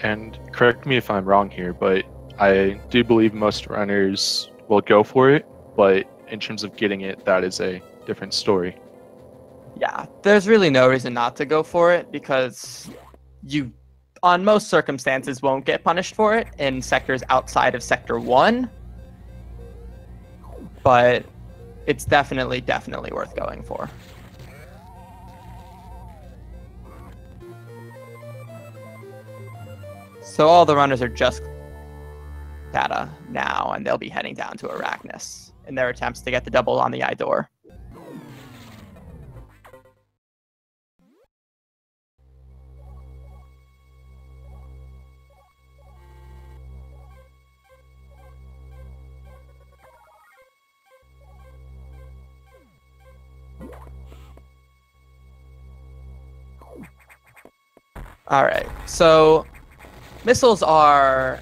And correct me if I'm wrong here, but I do believe most runners will go for it, but in terms of getting it, that is a different story. Yeah, there's really no reason not to go for it because you, on most circumstances, won't get punished for it in sectors outside of Sector 1, but it's definitely worth going for. So all the runners are just data now, and they'll be heading down to Arachnus in their attempts to get the double on the eye door. All right, so missiles are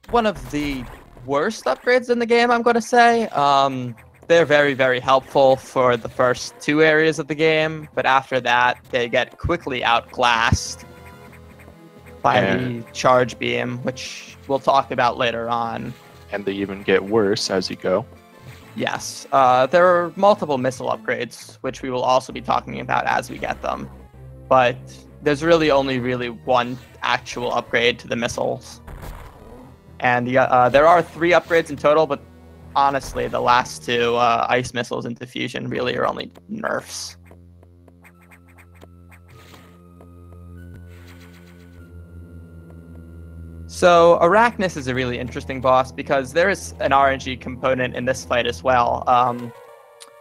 one of the worst upgrades in the game, I'm going to say. They're very helpful for the first 2 areas of the game, but after that, they get quickly outclassed by the charge beam, which we'll talk about later on. And they even get worse as you go. Yes, there are multiple missile upgrades, which we will also be talking about as we get them, but there's really only one actual upgrade to the missiles. And there are 3 upgrades in total, but honestly, the last 2, ice missiles and diffusion, really are only nerfs. So Arachnus is a really interesting boss because there is an RNG component in this fight as well.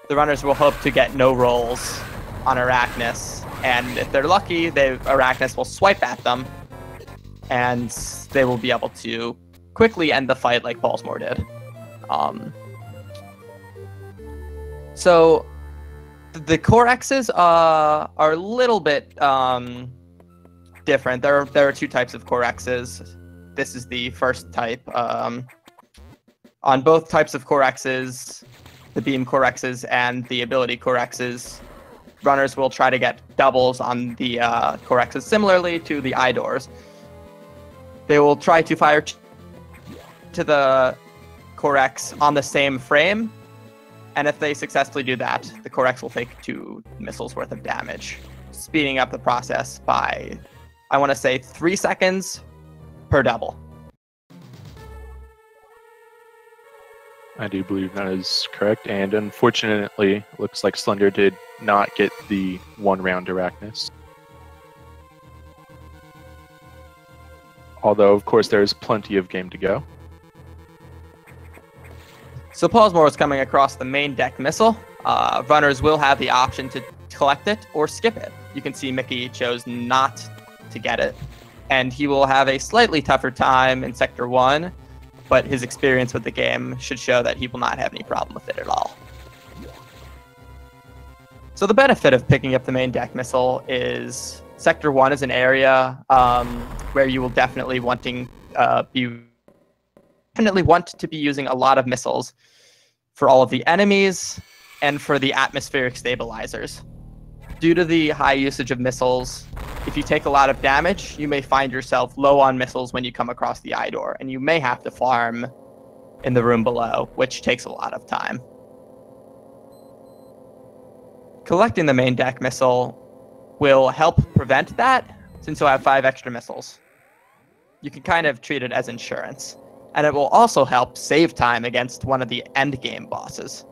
The runners will hope to get no rolls on Arachnus, and if they're lucky, Arachnus will swipe at them, and they will be able to quickly end the fight like Pollsmor did. So the core X's are a little bit different. There are 2 types of core X's. This is the first type. On both types of core X's, the beam core X's and the ability core X's, runners will try to get doubles on the core X's, similarly to the eye doors. They will try to fire to the core X on the same frame, and if they successfully do that, the core X will take 2 missiles worth of damage, speeding up the process by, I want to say, 3 seconds per double. I do believe that is correct, and unfortunately, looks like Slender did not get the 1-round Arachnus. Although, of course, there is plenty of game to go. So Pollsmor is coming across the main deck missile. Runners will have the option to collect it or skip it. You can see Mickey chose not to get it, and he will have a slightly tougher time in Sector 1, but his experience with the game should show that he will not have any problem with it at all. So the benefit of picking up the main deck missile is Sector 1 is an area where you will definitely want to be using a lot of missiles for all of the enemies and for the atmospheric stabilizers. Due to the high usage of missiles, if you take a lot of damage, you may find yourself low on missiles when you come across the eye door, and you may have to farm in the room below, which takes a lot of time. Collecting the main deck missile will help prevent that, since you'll have 5 extra missiles. You can kind of treat it as insurance, and it will also help save time against one of the endgame bosses.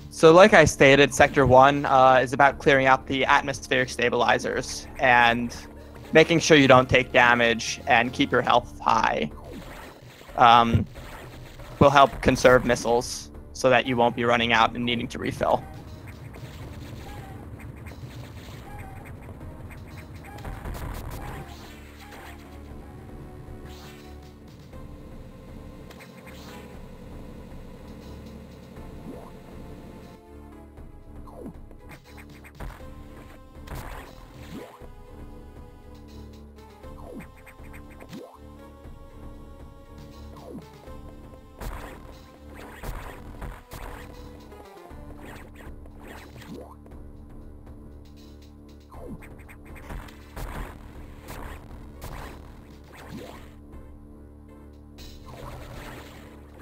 So like I stated, Sector 1 is about clearing out the atmospheric stabilizers and making sure you don't take damage and keep your health high. Will help conserve missiles so that you won't be running out and needing to refill.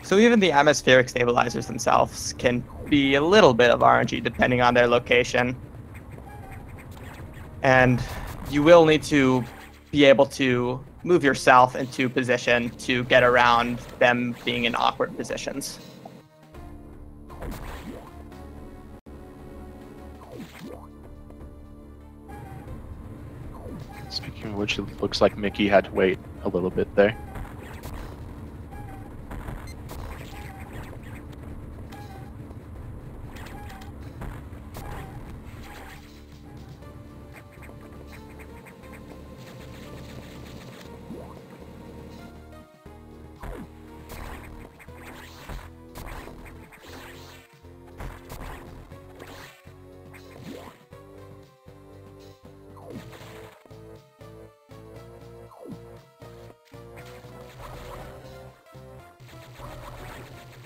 So even the atmospheric stabilizers themselves can be a little bit of RNG depending on their location. And you will need to be able to move yourself into position to get around them being in awkward positions. Speaking of which, it looks like Mickey had to wait a little bit there.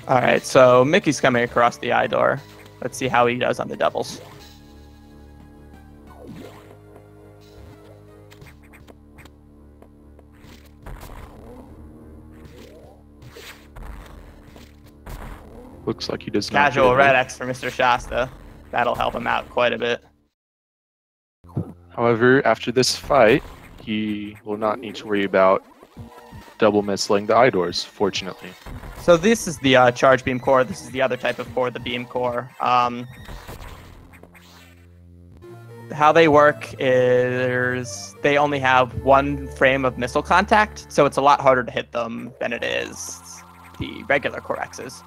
All right, so Mickey's coming across the eye door. Let's see how he does on the doubles. Looks like he does not. Casual red X for Mr. Shasta. That'll help him out quite a bit. However, after this fight, he will not need to worry about double missling the eye doors, fortunately. So this is the charge beam core. This is the other type of core, the beam core. How they work is they only have one frame of missile contact, so it's a lot harder to hit them than it is the regular core X's.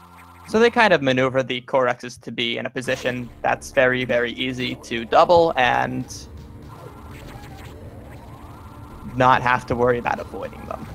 So they kind of maneuver the core X's to be in a position that's very, very easy to double and not have to worry about avoiding them.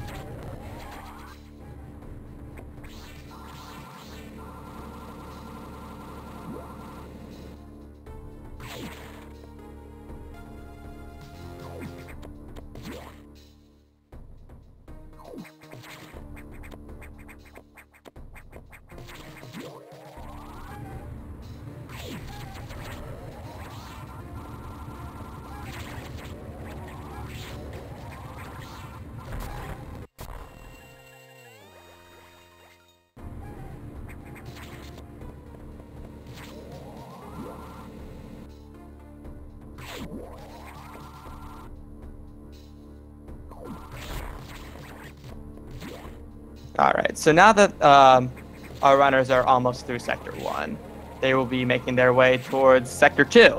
All right, so now that our runners are almost through Sector 1, they will be making their way towards Sector 2.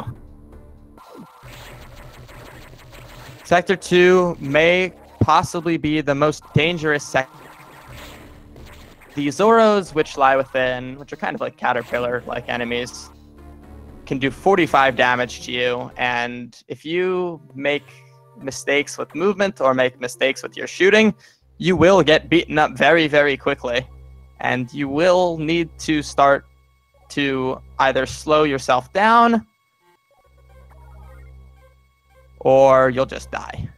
Sector 2 may possibly be the most dangerous sector. The Zoros, which lie within, which are kind of like caterpillar-like enemies, can do 45 damage to you, and if you make mistakes with movement or make mistakes with your shooting, you will get beaten up very, very quickly. And you will need to start to either slow yourself down or you'll just die.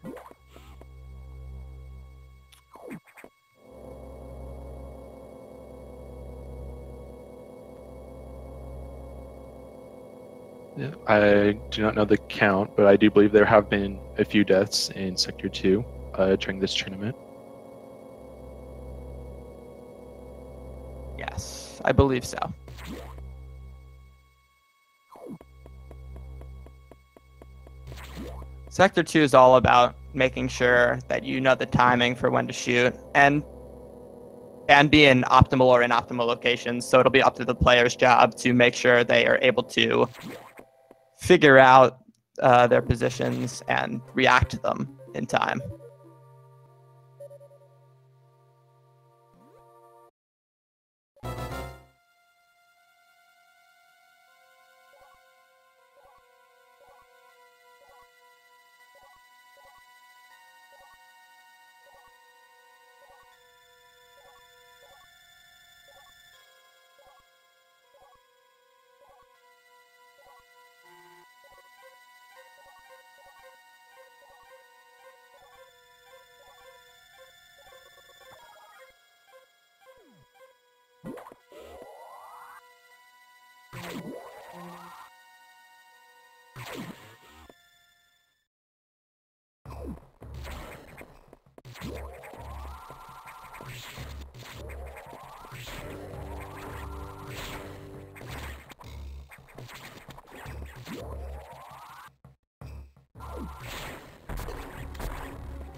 Yeah, I do not know the count, but I do believe there have been a few deaths in Sector 2 during this tournament. Yes, I believe so. Sector 2 is all about making sure that you know the timing for when to shoot and be in optimal or inoptimal locations. So it'll be up to the player's job to make sure they are able to figure out their positions and react to them in time.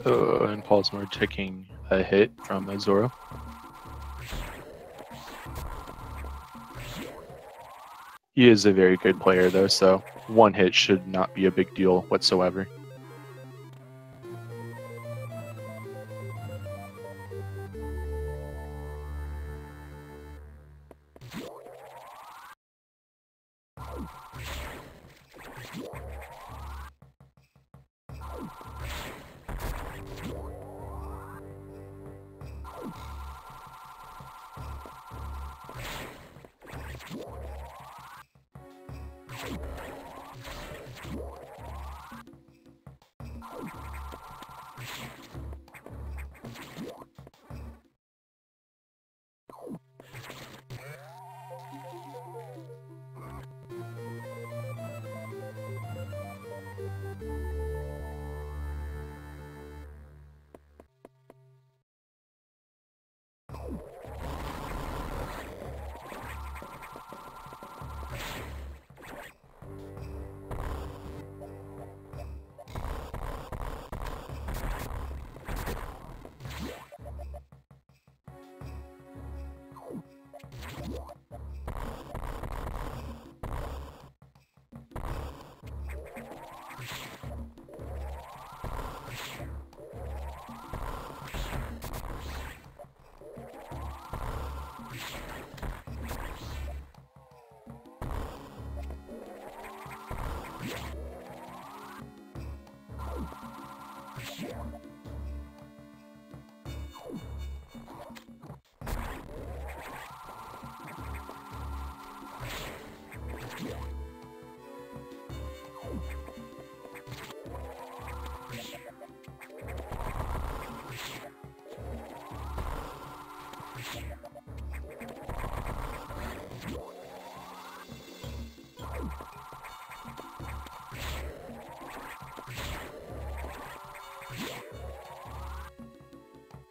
And Pollsmor taking a hit from Azora. He is a very good player though, so one hit should not be a big deal whatsoever.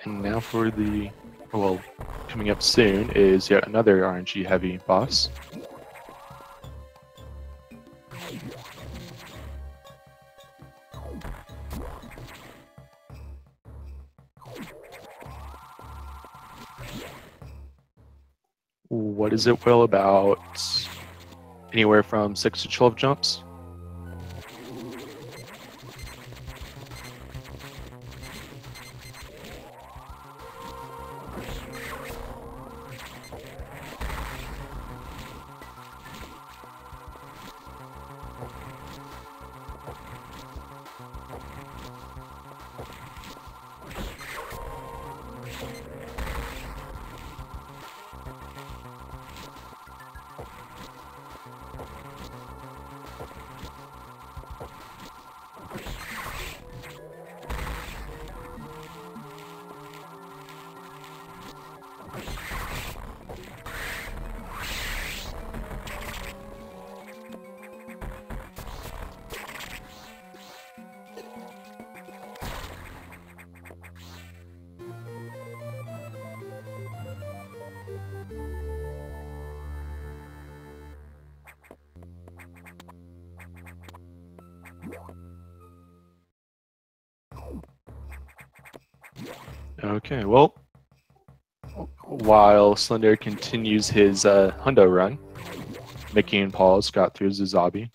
And now for the, well, coming up soon is yet another RNG heavy boss. What is it, Will? About anywhere from 6 to 12 jumps? Okay, well, while Slender continues his hundo run, Mickey and Paul's got through Zuzabi.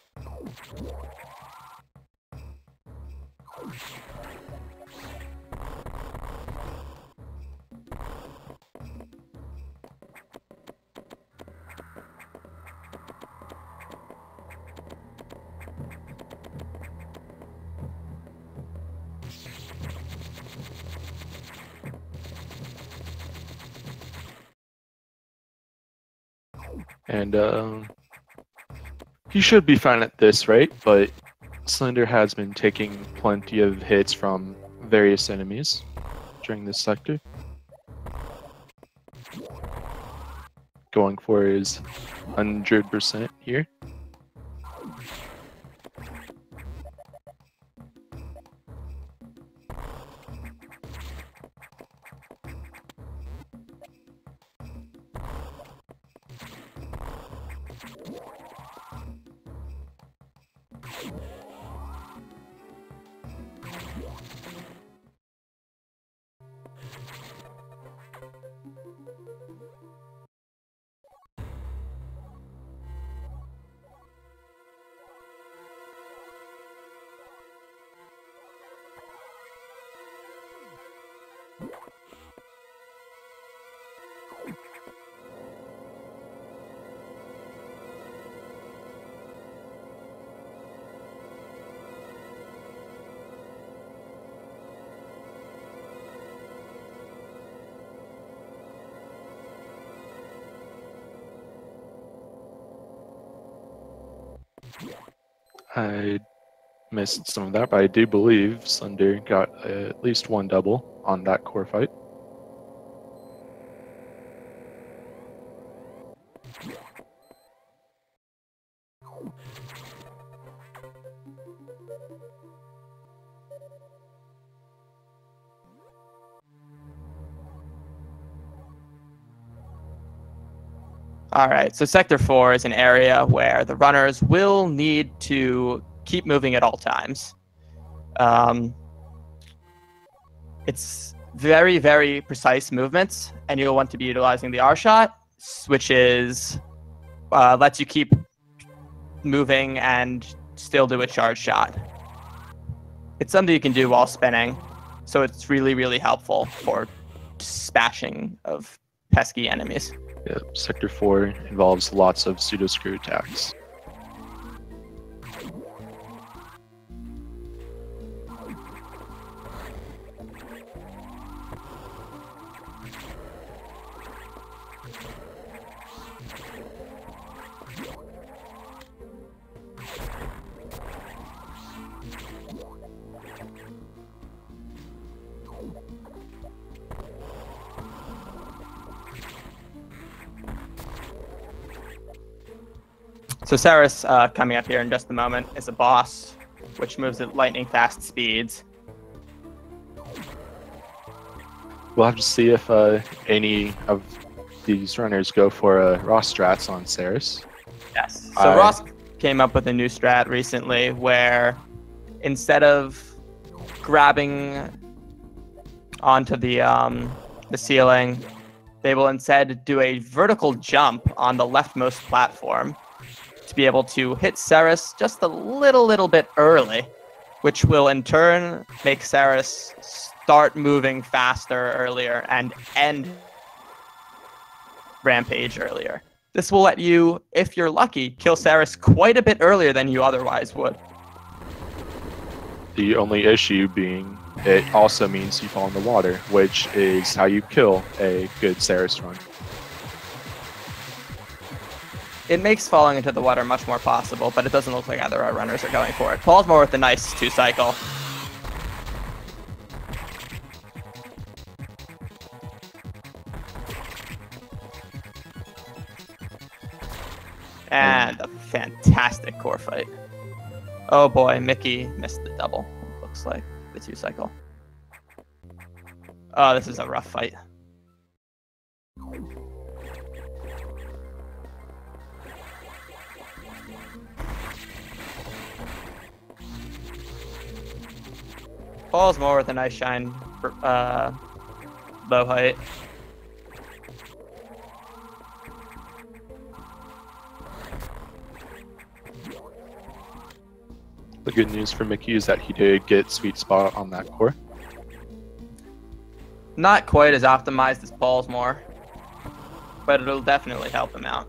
And he should be fine at this rate, but Slender has been taking plenty of hits from various enemies during this sector. Going for his 100% here. I missed some of that, but I do believe Slender got at least one double on that core fight. All right, so Sector 4 is an area where the runners will need to keep moving at all times. It's very, very precise movements, and you'll want to be utilizing the R-shot, which is lets you keep moving and still do a charge shot. It's something you can do while spinning, so it's really, really helpful for smashing of pesky enemies. Yeah, Sector 4 involves lots of pseudo-screw attacks. So Saris, coming up here in just a moment, is a boss, which moves at lightning fast speeds. We'll have to see if any of these runners go for Ross strats on Saris. Yes. So Ross came up with a new strat recently where instead of grabbing onto the ceiling, they will instead do a vertical jump on the leftmost platform to be able to hit Saris just a little bit early, which will in turn make Saris start moving faster earlier and end Rampage earlier. This will let you, if you're lucky, kill Saris quite a bit earlier than you otherwise would. The only issue being it also means you fall in the water, which is how you kill a good Saris run. It makes falling into the water much more possible, but it doesn't look like either our runners are going for it. Pollsmor with a nice 2-cycle. And a fantastic core fight. Oh boy, Mickey missed the double, looks like, the 2-cycle. Oh, this is a rough fight. Pollsmor with a nice shine, low height. The good news for Mickey is that he did get sweet spot on that core. Not quite as optimized as Pollsmor, but it'll definitely help him out.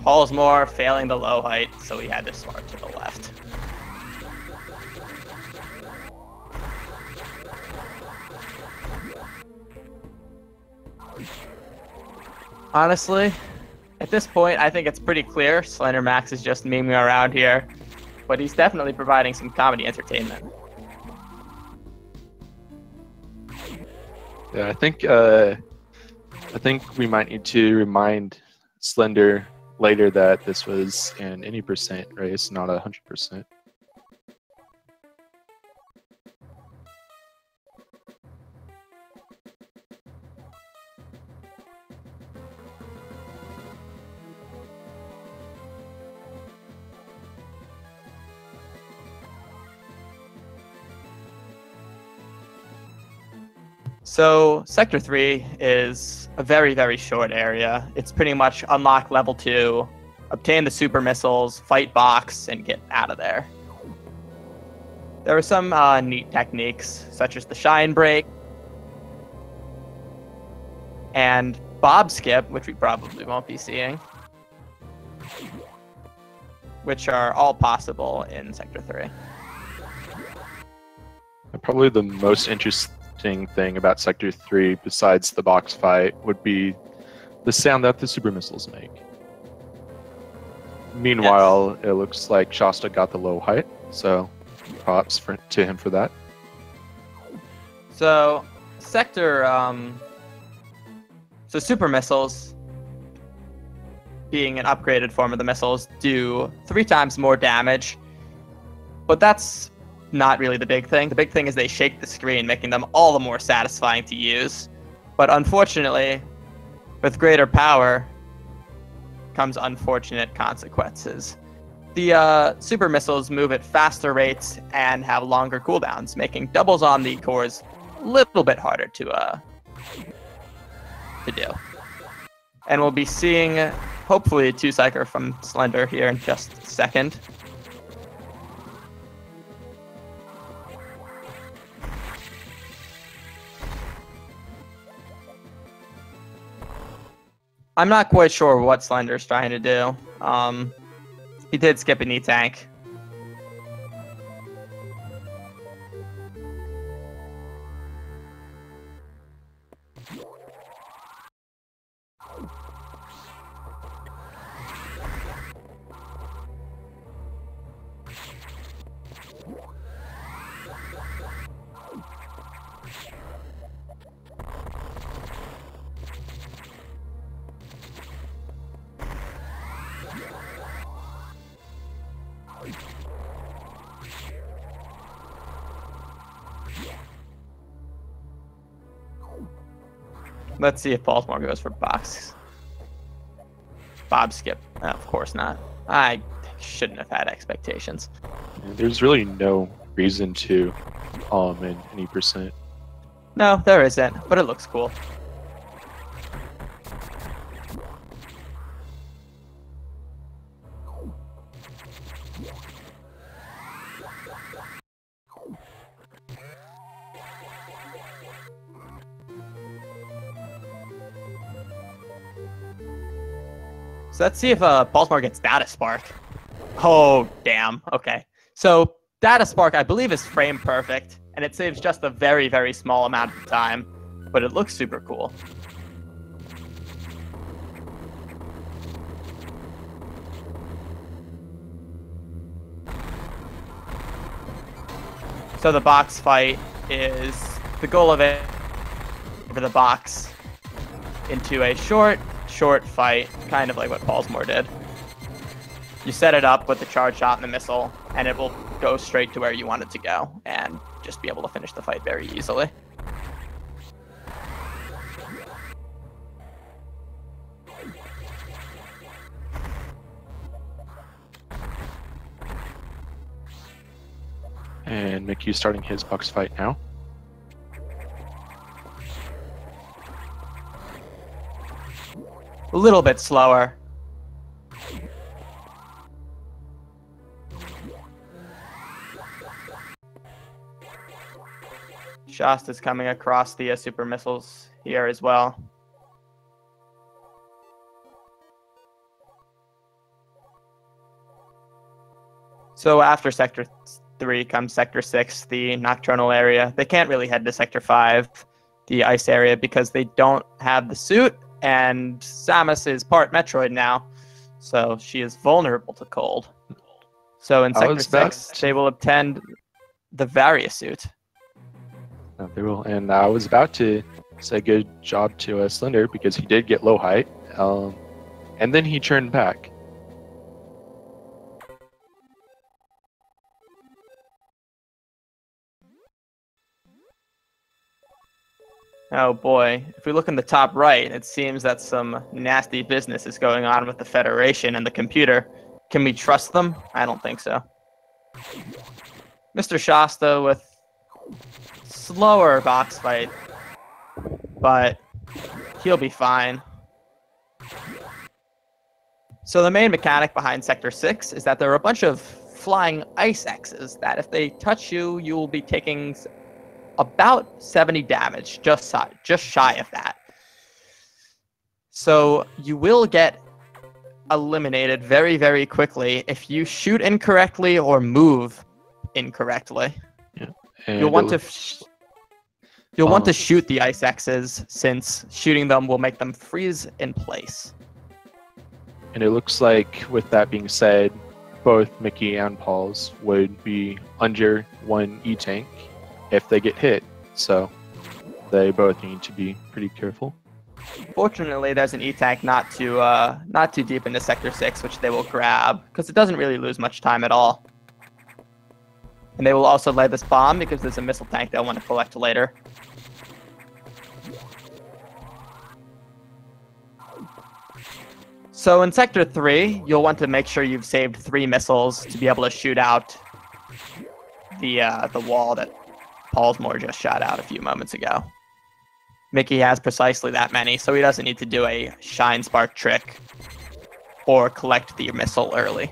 Pollsmor failing the low height, so he had to smart to the left. Honestly, at this point, I think it's pretty clear slenderMax is just memeing around here, but he's definitely providing some comedy entertainment. Yeah, I think we might need to remind Slender later that this was an any percent race, not 100%. So Sector 3 is a very, very short area. It's pretty much unlock level 2, obtain the super missiles, fight box, and get out of there. There are some neat techniques, such as the shine break and bob skip, which we probably won't be seeing, which are all possible in Sector 3. Probably the most interesting thing about Sector 3, besides the box fight, would be the sound that the super missiles make. Meanwhile, It looks like Shasta got the low height, so props to him for that. So, so super missiles, being an upgraded form of the missiles, do 3 times more damage, but that's not really the big thing. The big thing is they shake the screen, making them all the more satisfying to use. But unfortunately, with greater power comes unfortunate consequences. The super missiles move at faster rates and have longer cooldowns, making doubles on the cores a little bit harder to do. And we'll be seeing, hopefully, a 2-cycle from Slender here in just a second. I'm not quite sure what Slender's trying to do. He did skip a knee tank. Let's see if Pollsmor goes for box. Bob skip. Of course not. I shouldn't have had expectations. There's really no reason to call him in any percent. No, there isn't, but it looks cool. So let's see if Pollsmor gets Data Spark. Oh, damn. Okay. So Data Spark, I believe, is frame perfect, and it saves just a very, very small amount of time, but it looks super cool. So the box fight is the goal of it over the box into a short fight, kind of like what Pollsmor did. You set it up with the charge shot and the missile, and it will go straight to where you want it to go, and just be able to finish the fight very easily. And Mickey's starting his box fight now. A little bit slower. Shasta's coming across the super missiles here as well. So after Sector 3 comes Sector 6, the nocturnal area. They can't really head to Sector 5, the ice area, because they don't have the suit, and Samus is part Metroid now, so she is vulnerable to cold. So in Sector 6, they will obtain the Varia suit. They will, and I was about to say good job to Slender, because he did get low height, and then he turned back. Oh boy, if we look in the top right, it seems that some nasty business is going on with the Federation and the computer. Can we trust them? I don't think so. Mr. Shasta with slower box fight, but he'll be fine. So the main mechanic behind Sector 6 is that there are a bunch of flying ice X's that if they touch you, you will be taking about 70 damage, just shy of that. So you will get eliminated very, very quickly if you shoot incorrectly or move incorrectly. Yeah. You'll want to shoot the ice X's, since shooting them will make them freeze in place. And it looks like, with that being said, both Mickey and Paul's would be under 1 E-tank if they get hit. So they both need to be pretty careful. Fortunately, there's an E-tank not too deep into Sector 6, which they will grab, because it doesn't really lose much time at all. And they will also lay this bomb, because there's a missile tank they'll want to collect later. So in Sector 3, you'll want to make sure you've saved 3 missiles to be able to shoot out the wall that Pollsmor just shot out a few moments ago. Mickey has precisely that many, so he doesn't need to do a Shine Spark trick or collect the missile early.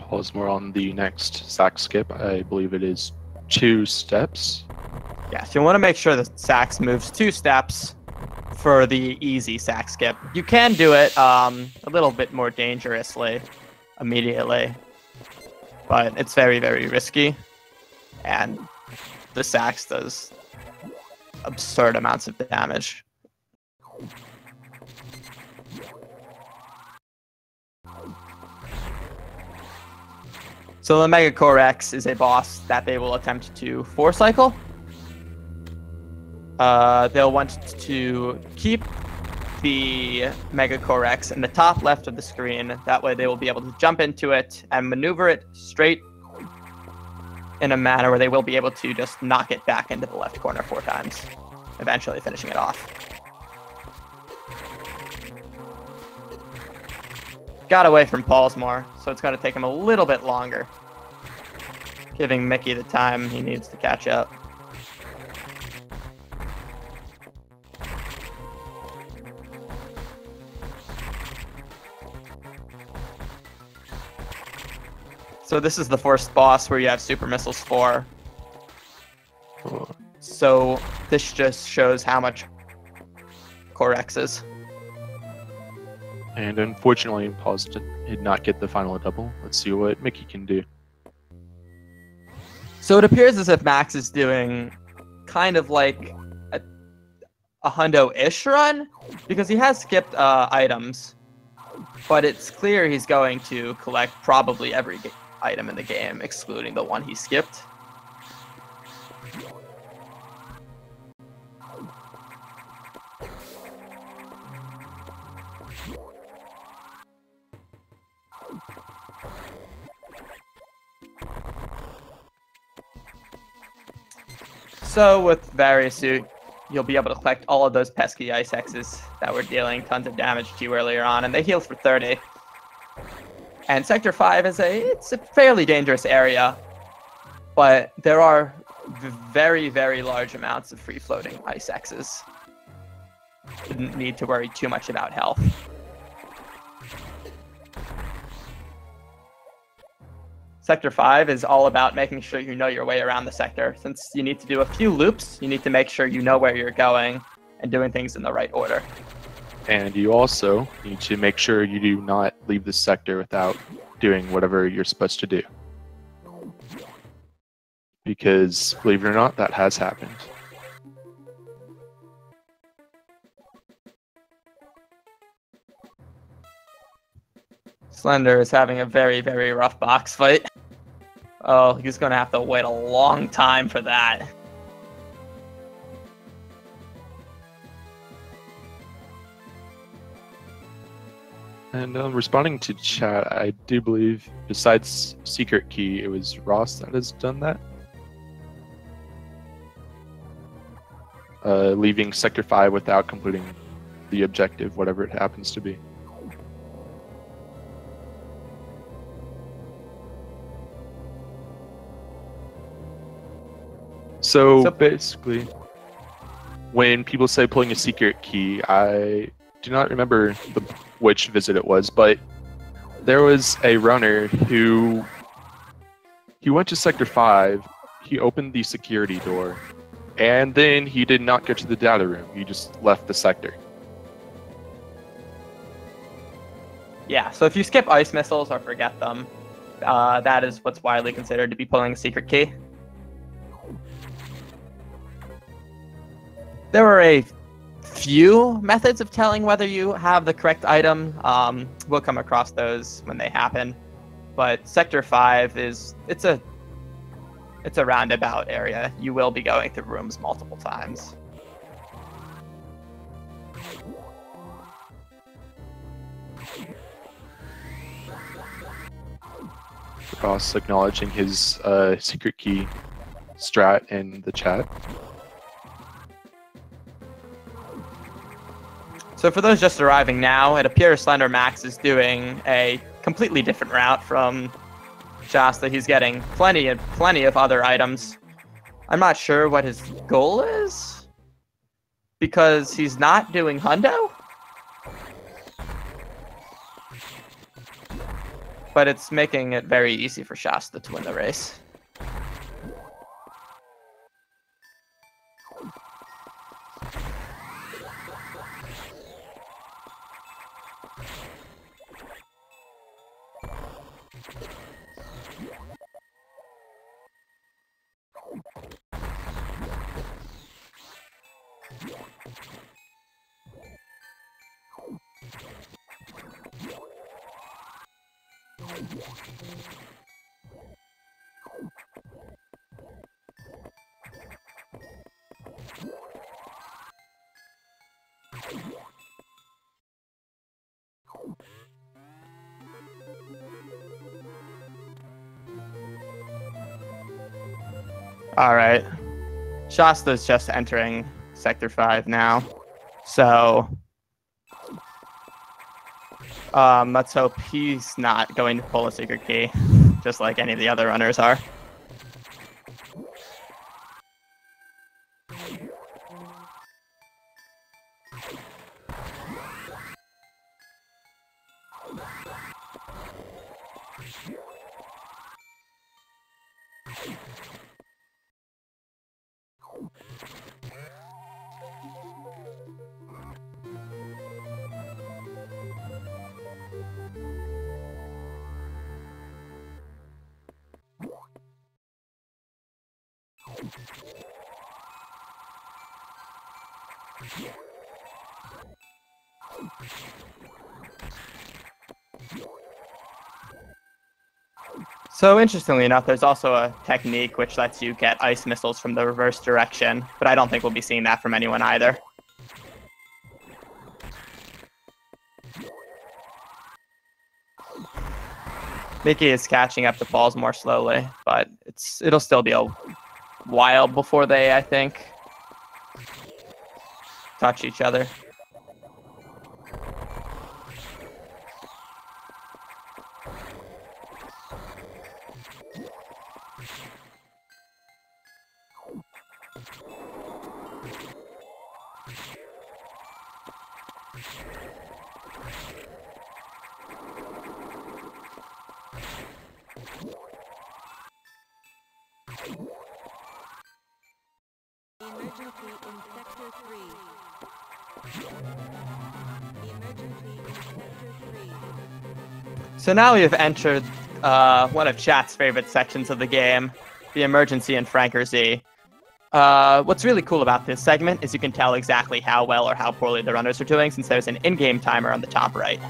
Pollsmor on the next sack skip. I believe it is 2 steps. Yes, you want to make sure the sax moves 2 steps for the easy sack skip. You can do it a little bit more dangerously immediately, but it's very, very risky, and the sax does absurd amounts of damage. So the Megacore X is a boss that they will attempt to 4-cycle. They'll want to keep the Megacore X in the top left of the screen. That way they will be able to jump into it and maneuver it straight in a manner where they will be able to just knock it back into the left corner 4 times, eventually finishing it off. Got away from Pollsmor, so it's going to take him a little bit longer, giving Mickey the time he needs to catch up. So this is the first boss where you have super missiles for. So this just shows how much Core X is. And unfortunately, Paul's did not get the final double. Let's see what Mickey can do. So it appears as if Max is doing kind of like a hundo-ish run, because he has skipped items, but it's clear he's going to collect probably every item in the game, excluding the one he skipped. So with various suit, you'll be able to collect all of those pesky ice X's that were dealing tons of damage to you earlier on, and they heal for 30. And Sector 5 is it's a fairly dangerous area, but there are very, very large amounts of free-floating ice X's. Didn't need to worry too much about health. Sector 5 is all about making sure you know your way around the sector. Since you need to do a few loops, you need to make sure you know where you're going and doing things in the right order. And you also need to make sure you do not leave the sector without doing whatever you're supposed to do. Because, believe it or not, that has happened. Slender is having a very, very rough box fight. Oh, he's going to have to wait a long time for that. And responding to chat, I do believe, besides Secret Key, it was Ross that has done that. Leaving Sector 5 without completing the objective, whatever it happens to be. So basically, when people say pulling a secret key, I do not remember which visit it was, but there was a runner who he went to Sector 5, he opened the security door, and then he did not get to the data room. He just left the sector. Yeah, so if you skip ice missiles or forget them, that is what's widely considered to be pulling a secret key. There are a few methods of telling whether you have the correct item. We'll come across those when they happen. But Sector 5 it's a roundabout area. You will be going through rooms multiple times. Ross acknowledging his secret key strat in the chat. So for those just arriving now, it appears slenderMax is doing a completely different route from Shasta. He's getting plenty of other items. I'm not sure what his goal is, because he's not doing hundo. But it's making it very easy for Shasta to win the race. All right. Shasta's just entering Sector 5 now. So let's hope he's not going to pull a secret key, just like any of the other runners are. So interestingly enough, there's also a technique which lets you get ice missiles from the reverse direction, but I don't think we'll be seeing that from anyone either. Mickey is catching up to Pollsmor slowly, but it'll still be a while before they, I think, touch each other. Emergency in Sector 3. Emergency in Sector 3. So now we have entered one of chat's favorite sections of the game, the emergency in Franker Z. What's really cool about this segment is you can tell exactly how well or how poorly the runners are doing, since there's an in-game timer on the top right.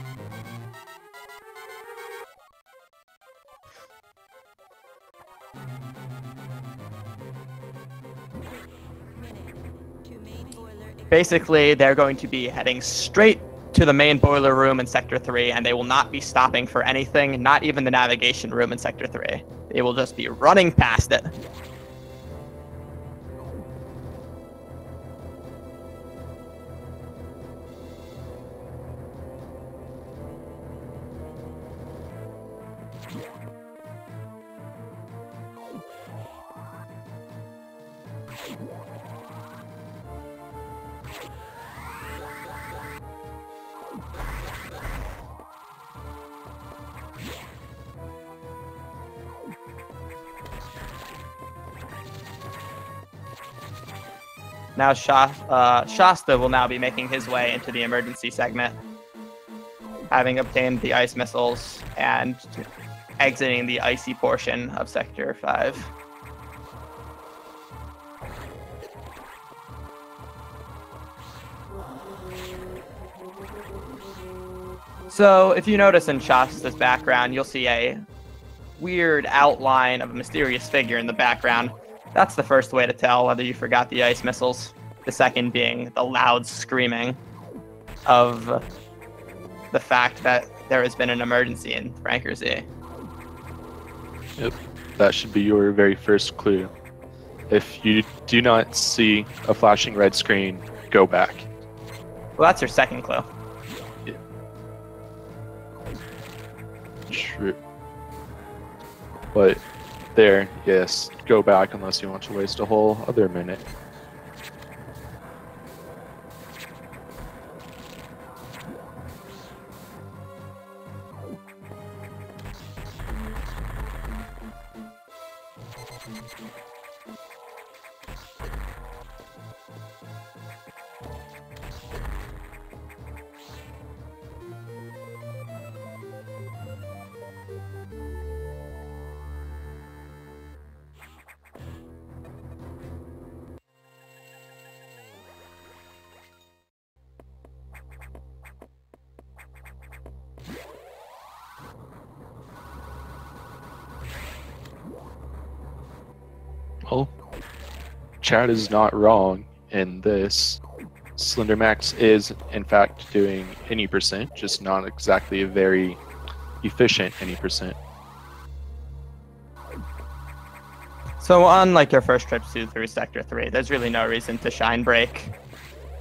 Basically, they're going to be heading straight to the main boiler room in Sector 3, and they will not be stopping for anything, not even the navigation room in Sector 3. They will just be running past it. Now Shasta will now be making his way into the emergency segment, having obtained the ice missiles and exiting the icy portion of Sector 5. So if you notice in Shasta's background, you'll see a weird outline of a mysterious figure in the background. That's the first way to tell whether you forgot the ice missiles. The second being the loud screaming of the fact that there has been an emergency in Franker Z. Yep, that should be your very first clue. If you do not see a flashing red screen, go back. Well, that's your second clue. Yeah. True. But there, yes, go back unless you want to waste a whole other minute. Well, Chad is not wrong in this. slenderMax is, in fact, doing any percent, just not exactly a very efficient any percent. So unlike your first trip through Sector 3, there's really no reason to shine break.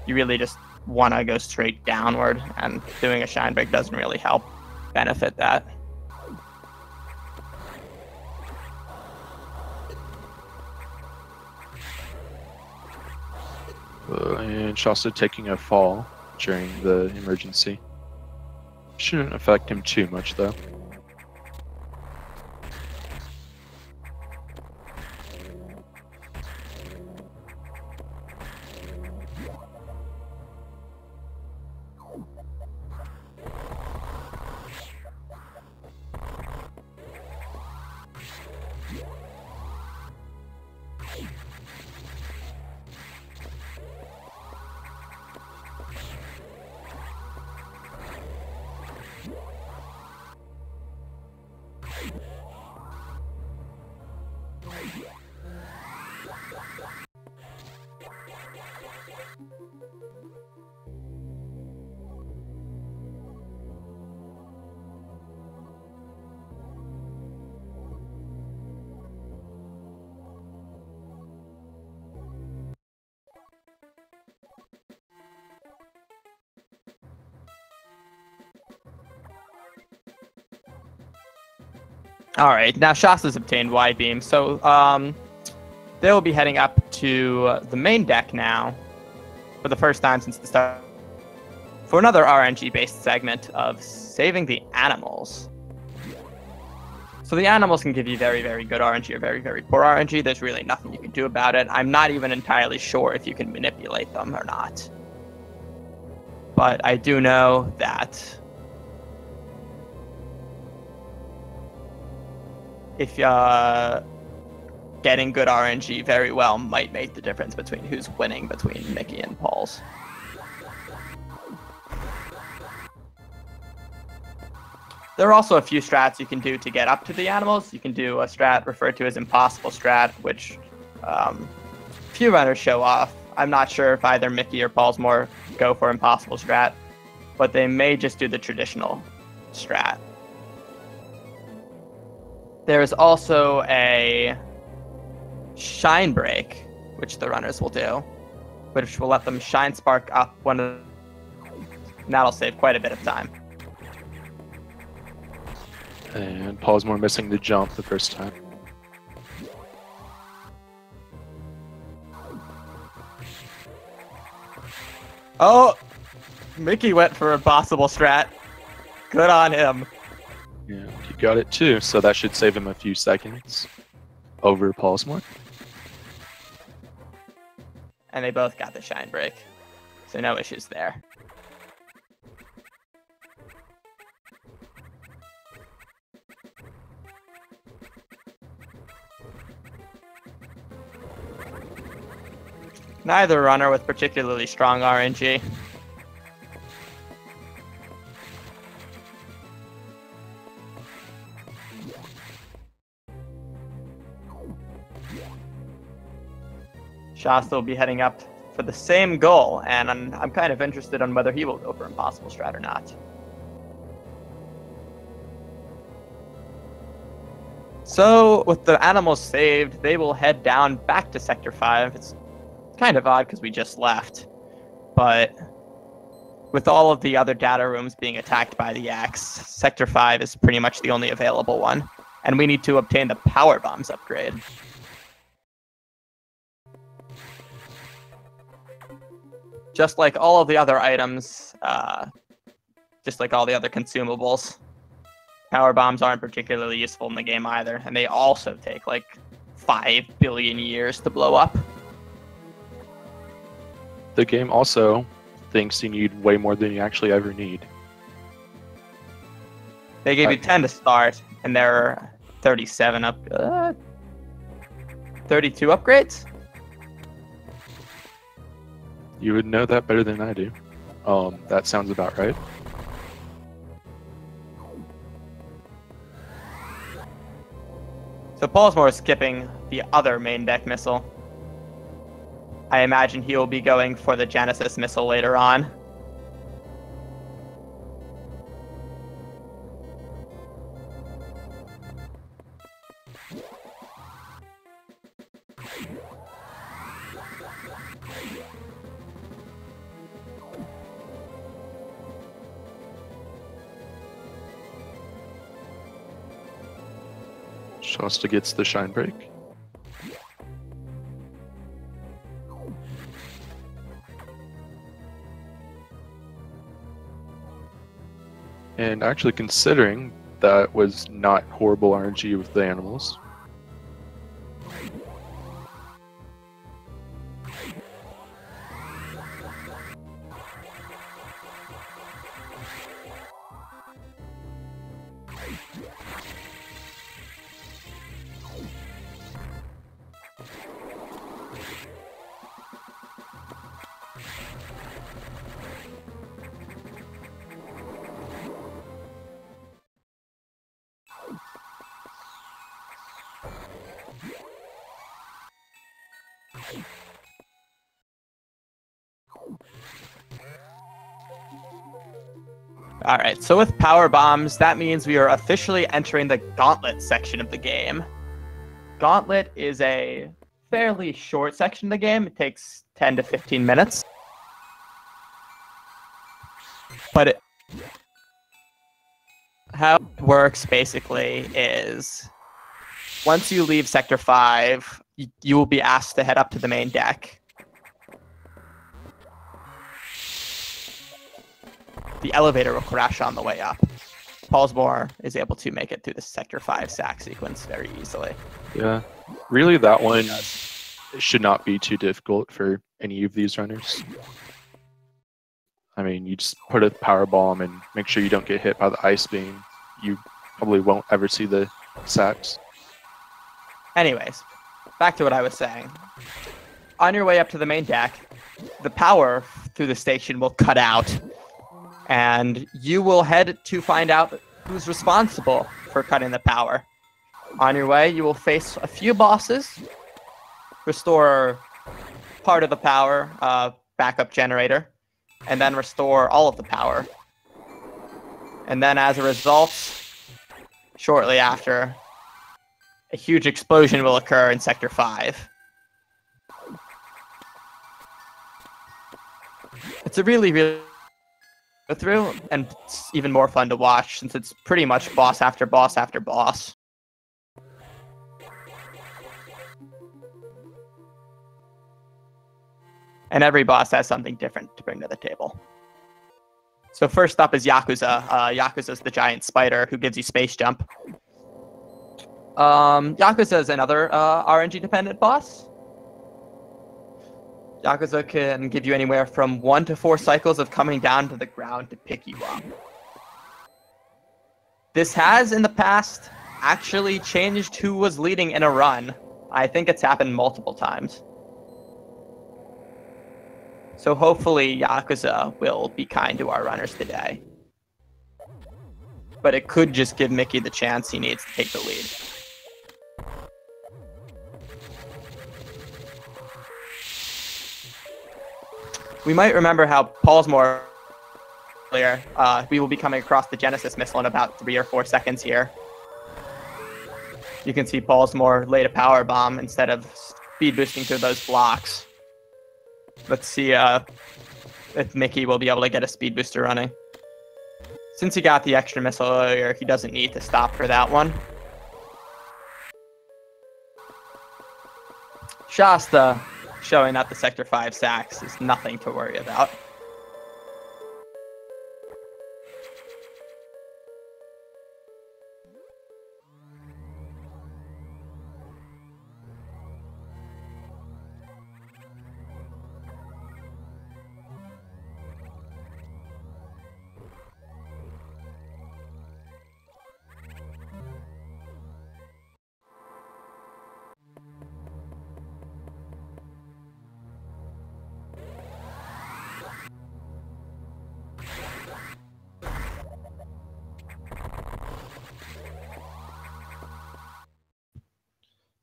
You really just want to go straight downward, and doing a shine break doesn't really help benefit that. And Shasta taking a fall during the emergency. Shouldn't affect him too much, though. All right, now Shasta's obtained wide beam, so they will be heading up to the main deck now for the first time since the start for another RNG-based segment of saving the animals. So the animals can give you very, very good RNG or very, very poor RNG. There's really nothing you can do about it. I'm not even entirely sure if you can manipulate them or not. But I do know that if getting good RNG very well might make the difference between who's winning between Mickey and Paul's. There are also a few strats you can do to get up to the animals. You can do a strat referred to as impossible strat, which few runners show off. I'm not sure if either Mickey or Pollsmor go for impossible strat. but they may just do the traditional strat. There is also a shine break, which the runners will do, which will let them shine spark up one of the... And that'll save quite a bit of time. And Pollsmor missing the jump the first time. Oh! Mickey went for a possible strat. Good on him. Yeah, he got it too, so that should save him a few seconds over Pollsmor. And they both got the shine break, so no issues there. Neither runner with particularly strong RNG. Shasta will be heading up for the same goal, and I'm kind of interested on whether he will go for impossible strat or not. So, with the animals saved, they will head down back to Sector 5. It's kind of odd because we just left, but with all of the other data rooms being attacked by the axe, Sector 5 is pretty much the only available one, and we need to obtain the power bombs upgrade. Just like all of the other items, just like all the other consumables, power bombs aren't particularly useful in the game either, and they also take like 5 billion years to blow up. The game also thinks you need way more than you actually ever need. They gave you 10 to start, and there are 32 upgrades? You would know that better than I do. That sounds about right. So Pollsmor is skipping the other main deck missile. I imagine he will be going for the Genesis missile later on. Shasta gets the shine break. And actually considering that was not horrible RNG with the animals. Alright, so with power bombs, that means we are officially entering the Gauntlet section of the game. Gauntlet is a fairly short section of the game. It takes 10 to 15 minutes. But how it works basically is once you leave Sector 5, you will be asked to head up to the main deck. The elevator will crash on the way up. Pollsmor is able to make it through the Sector 5 sack sequence very easily. Yeah, really that one should not be too difficult for any of these runners. I mean, you just put a power bomb and make sure you don't get hit by the ice beam. You probably won't ever see the sacks. Anyways, back to what I was saying. On your way up to the main deck, the power through the station will cut out, and you will head to find out who's responsible for cutting the power. On your way, you will face a few bosses, restore part of the power, backup generator, and then restore all of the power And then as a result, shortly after, a huge explosion will occur in Sector 5. It's a really go through, and it's even more fun to watch since it's pretty much boss after boss after boss. And every boss has something different to bring to the table. So first up is Yakuza. Yakuza's the giant spider who gives you space jump. Yakuza is another RNG-dependent boss. Yakuza can give you anywhere from 1 to 4 cycles of coming down to the ground to pick you up. This has, in the past, actually changed who was leading in a run. I think it's happened multiple times. So hopefully Yakuza will be kind to our runners today. But it could just give Mickey the chance he needs to take the lead. We might remember how Pollsmor earlier, we will be coming across the Genesis missile in about 3 or 4 seconds here. You can see Pollsmor laid a power bomb instead of speed boosting through those blocks. Let's see if Mickey will be able to get a speed booster running. Since he got the extra missile earlier, he doesn't need to stop for that one. Shasta showing that the Sector 5 sacks is nothing to worry about.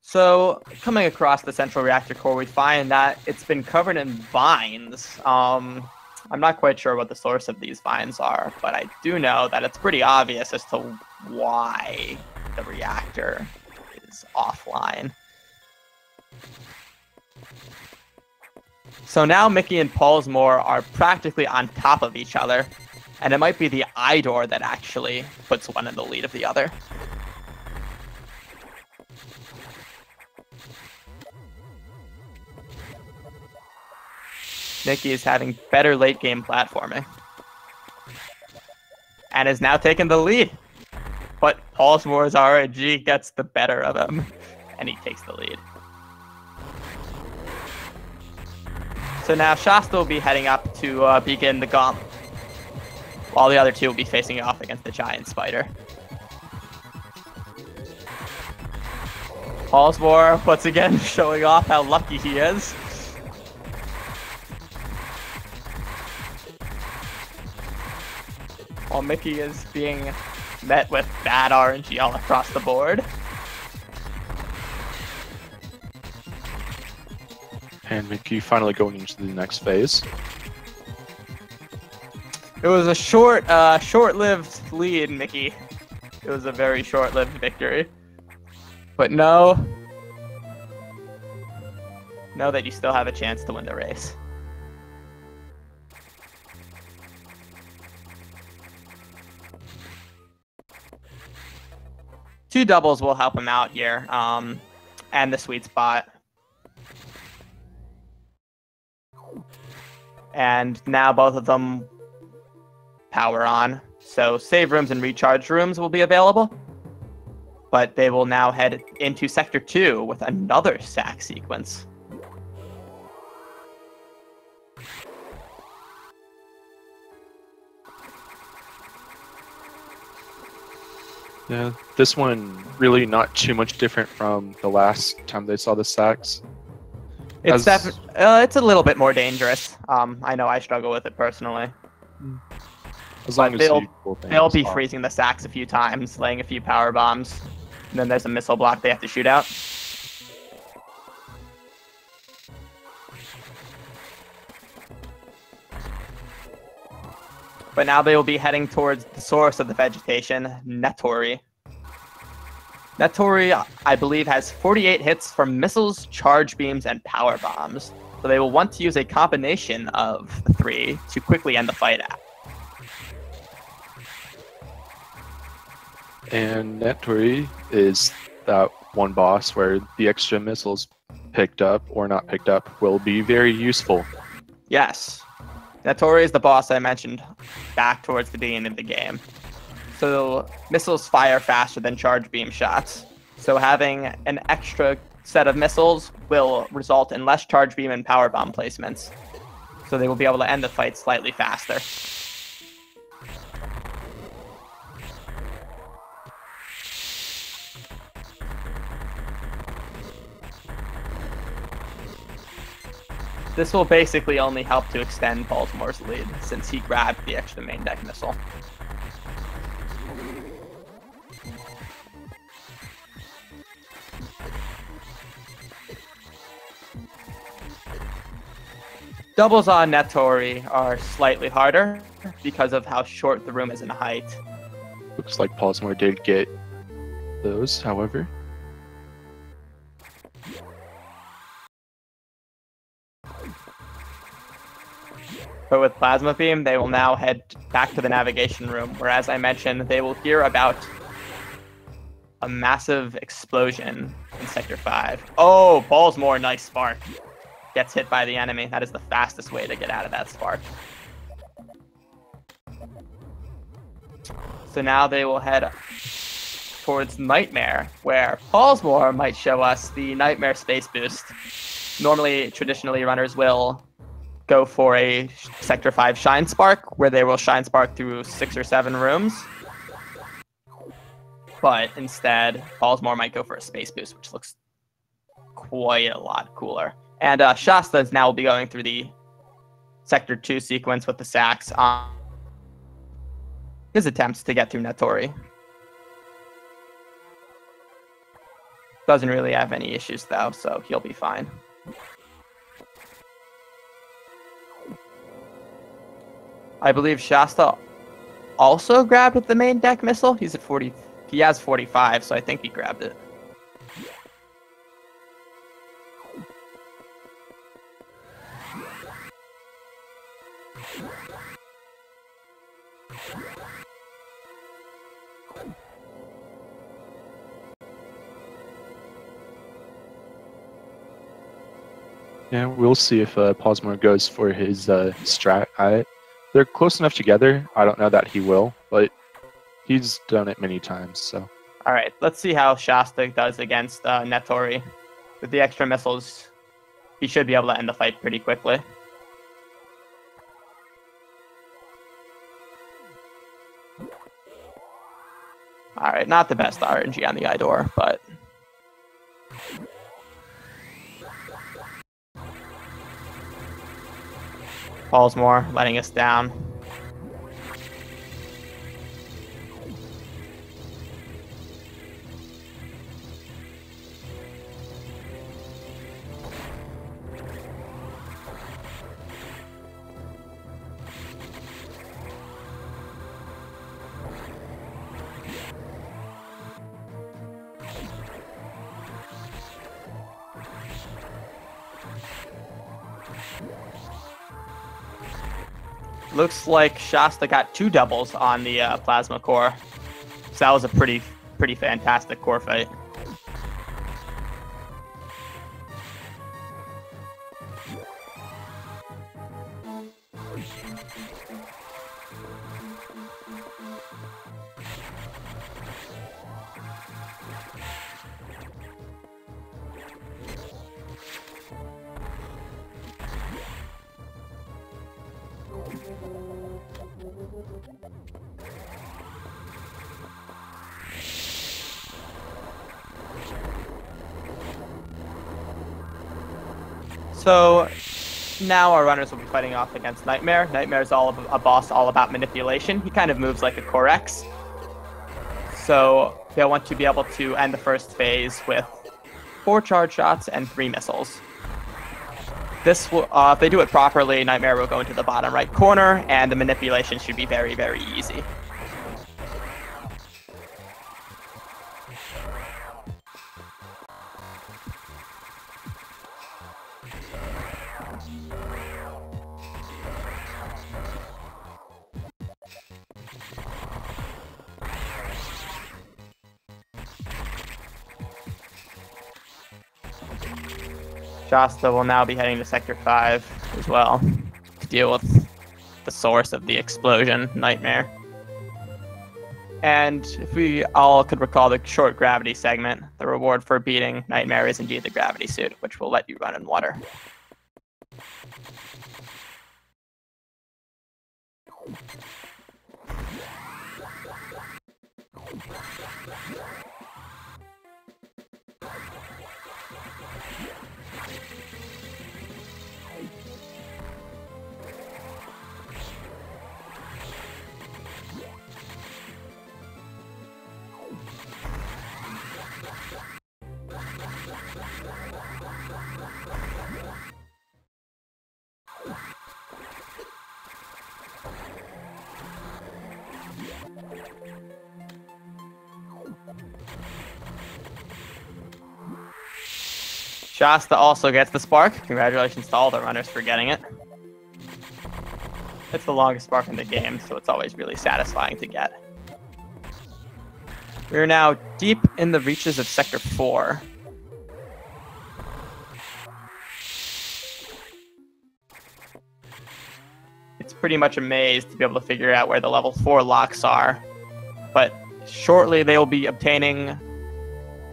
So, coming across the central reactor core, we find that it's been covered in vines. I'm not quite sure what the source of these vines are, but I do know that it's pretty obvious as to why the reactor is offline. So now Mickey and Pollsmor are practically on top of each other, and it might be the eye door that actually puts one in the lead of the other. Mickey is having better late game platforming. And is now taking the lead. But Pollsmor's RNG gets the better of him. And he takes the lead. So now Shasta will be heading up to begin the gauntlet. While the other two will be facing off against the giant spider. Pollsmor once again showing off how lucky he is. While Mickey is being met with bad RNG all across the board. And Mickey finally going into the next phase. It was a short-lived lead, Mickey. It was a very short-lived victory. But know that you still have a chance to win the race. Two doubles will help him out here, and the sweet spot. And now both of them power on. So save rooms and recharge rooms will be available. But they will now head into Sector 2 with another sack sequence. Yeah, this one really not too much different from the last time they saw the sacks. It's it's a little bit more dangerous. I know I struggle with it personally. As long as they'll be freezing the sacks a few times, laying a few power bombs, and then there's a missile block they have to shoot out. But now they will be heading towards the source of the vegetation, Netori. Netori, I believe, has 48 hits from missiles, charge beams, and power bombs. So they will want to use a combination of the three to quickly end the fight out. And Netori is that one boss where the extra missiles picked up or not picked up will be very useful. Yes. Netori is the boss I mentioned back towards the beginning of the game. So missiles fire faster than charge beam shots. So having an extra set of missiles will result in less charge beam and power bomb placements. So they will be able to end the fight slightly faster. This will basically only help to extend Pollsmor's lead, since he grabbed the extra main deck missile. Doubles on Netori are slightly harder because of how short the room is in height. Looks like Pollsmor did get those, however. But with Plasma Beam, they will now head back to the navigation room, where, as I mentioned, they will hear about a massive explosion in Sector 5. Oh, Pollsmor, nice spark. Gets hit by the enemy. That is the fastest way to get out of that spark. So now they will head towards Nightmare, where Pollsmor might show us the Nightmare Space Boost. Normally, traditionally, runners will go for a Sector 5 Shine Spark, where they will Shine Spark through 6 or 7 rooms. But instead, Pollsmor might go for a Space Boost, which looks quite a lot cooler. And Shasta is now will be going through the Sector 2 sequence with the Sax on his attempts to get through Netori. Doesn't really have any issues, though, so he'll be fine. I believe Shasta also grabbed with the main deck missile. He's at 40. He has 45, so I think he grabbed it. Yeah, we'll see if Pollsmor goes for his strat. They're close enough together. I don't know that he will, but he's done it many times, so. All right, let's see how Shasta does against Netori. With the extra missiles, he should be able to end the fight pretty quickly. All right, not the best RNG on the Idor, but... Pollsmor letting us down. Looks like Shasta got 2 doubles on the Plasma Core. So that was a pretty fantastic core fight. So now our runners will be fighting off against Nightmare. Nightmare is a boss all about manipulation. He kind of moves like a Core X. So they'll want to be able to end the first phase with 4 charge shots and 3 missiles. This will, if they do it properly, Nightmare will go into the bottom right corner, and the manipulation should be very, very easy. Shasta will now be heading to Sector 5 as well to deal with the source of the explosion, Nightmare. And if we all could recall the short gravity segment, the reward for beating Nightmare is indeed the gravity suit, which will let you run in water. Shasta also gets the spark. Congratulations to all the runners for getting it. It's the longest spark in the game, so it's always really satisfying to get. We're now deep in the reaches of Sector 4. It's pretty much a maze to be able to figure out where the level 4 locks are. But shortly they will be obtaining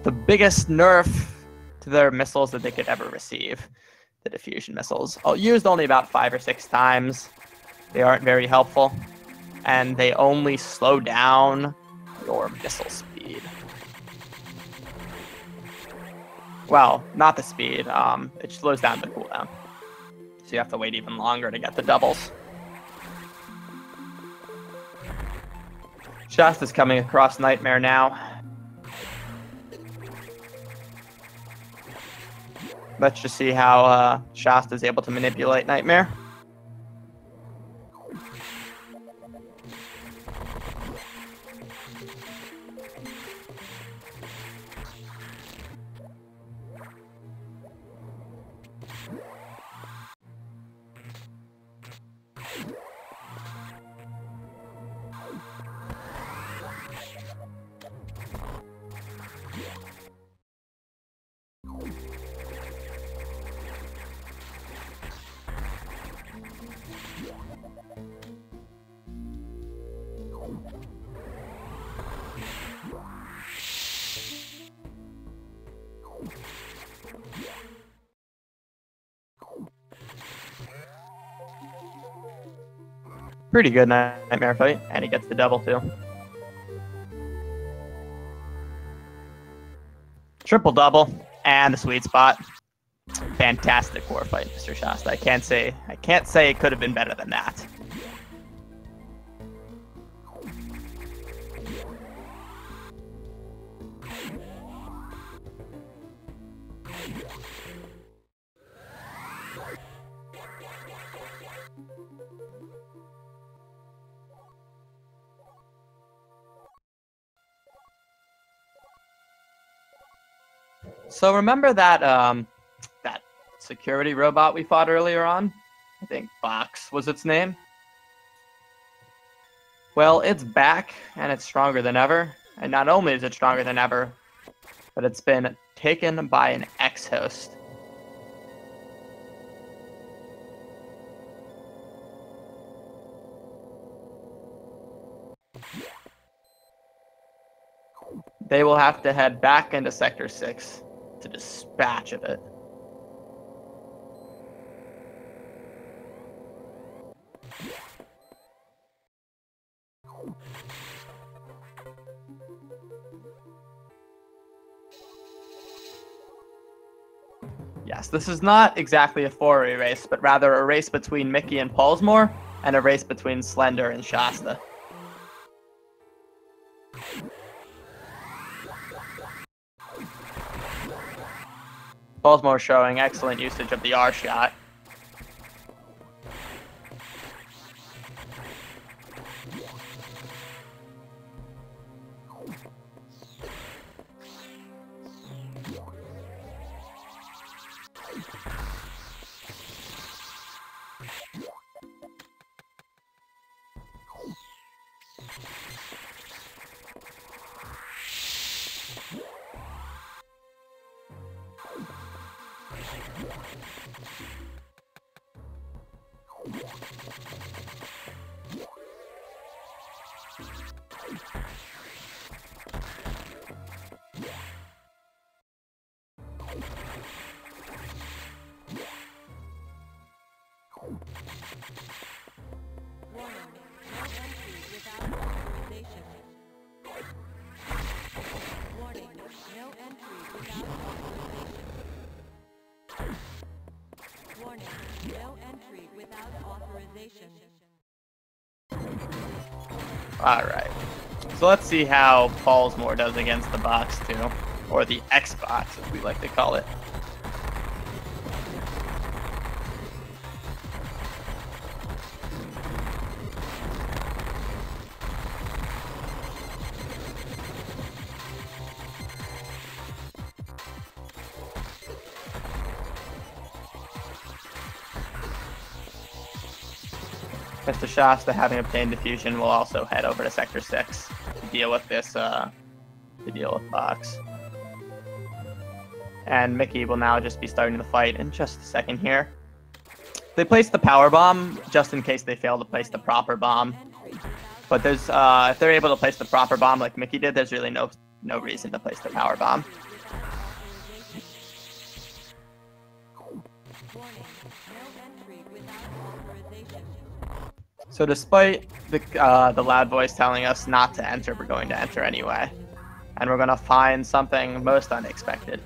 the biggest nerf to their missiles that they could ever receive. The diffusion missiles. Used only about 5 or 6 times. They aren't very helpful. And they only slow down your missile speed. Well, not the speed. It slows down the cooldown. So you have to wait even longer to get the doubles. Shasta's coming across Nightmare now. Let's just see how Shasta's able to manipulate Nightmare. Pretty good Nightmare fight, and he gets the double too. Triple double, and the sweet spot. Fantastic war fight, Mr. Shasta. I can't say it could have been better than that. So remember that that security robot we fought earlier on? I think Box was its name. Well, it's back, and it's stronger than ever. And not only is it stronger than ever, but it's been taken by an ex-host. They will have to head back into Sector 6 to dispatch of it. Yes, this is not exactly a 4-way race, but rather a race between Mickey and Pollsmor, and a race between Slender and Shasta. Pollsmor showing excellent usage of the R shot, Warning, no entry without authorization. Alright. So let's see how Pollsmor does against the box 2. Or the Xbox, as we like to call it. Mr. Shasta, having obtained diffusion, will also head over to Sector 6 to deal with this, to deal with Box. And Mickey will now just be starting the fight in just a second here. They placed the power bomb just in case they fail to place the proper bomb. But there's, if they're able to place the proper bomb like Mickey did, there's really no reason to place the power bomb. So despite the loud voice telling us not to enter, we're going to enter anyway. And we're going to find something most unexpected.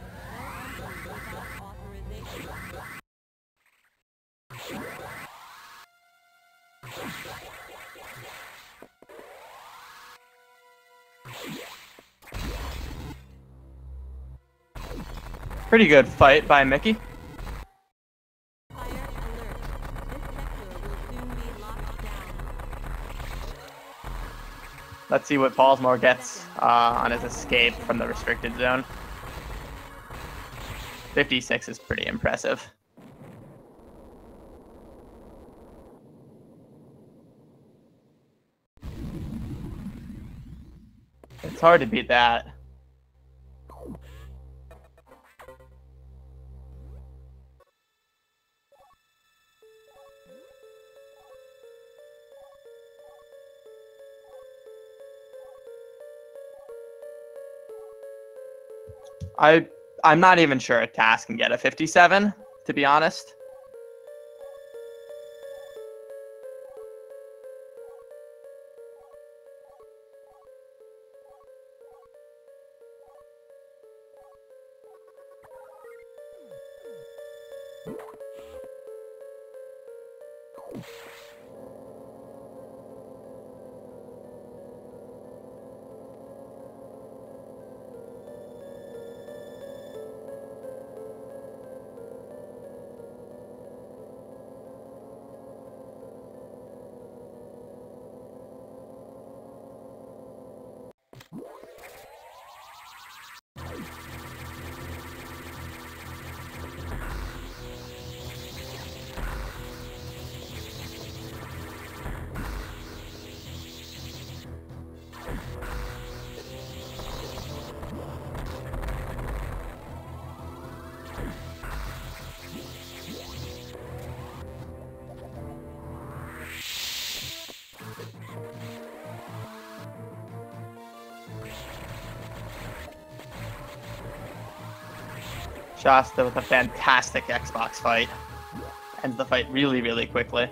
Pretty good fight by Mickey. Let's see what Pollsmor gets on his escape from the restricted zone. 56 is pretty impressive. It's hard to beat that. I'm not even sure a task can get a 57, to be honest. Shasta with a fantastic Xbox fight. Ends the fight really, really quickly.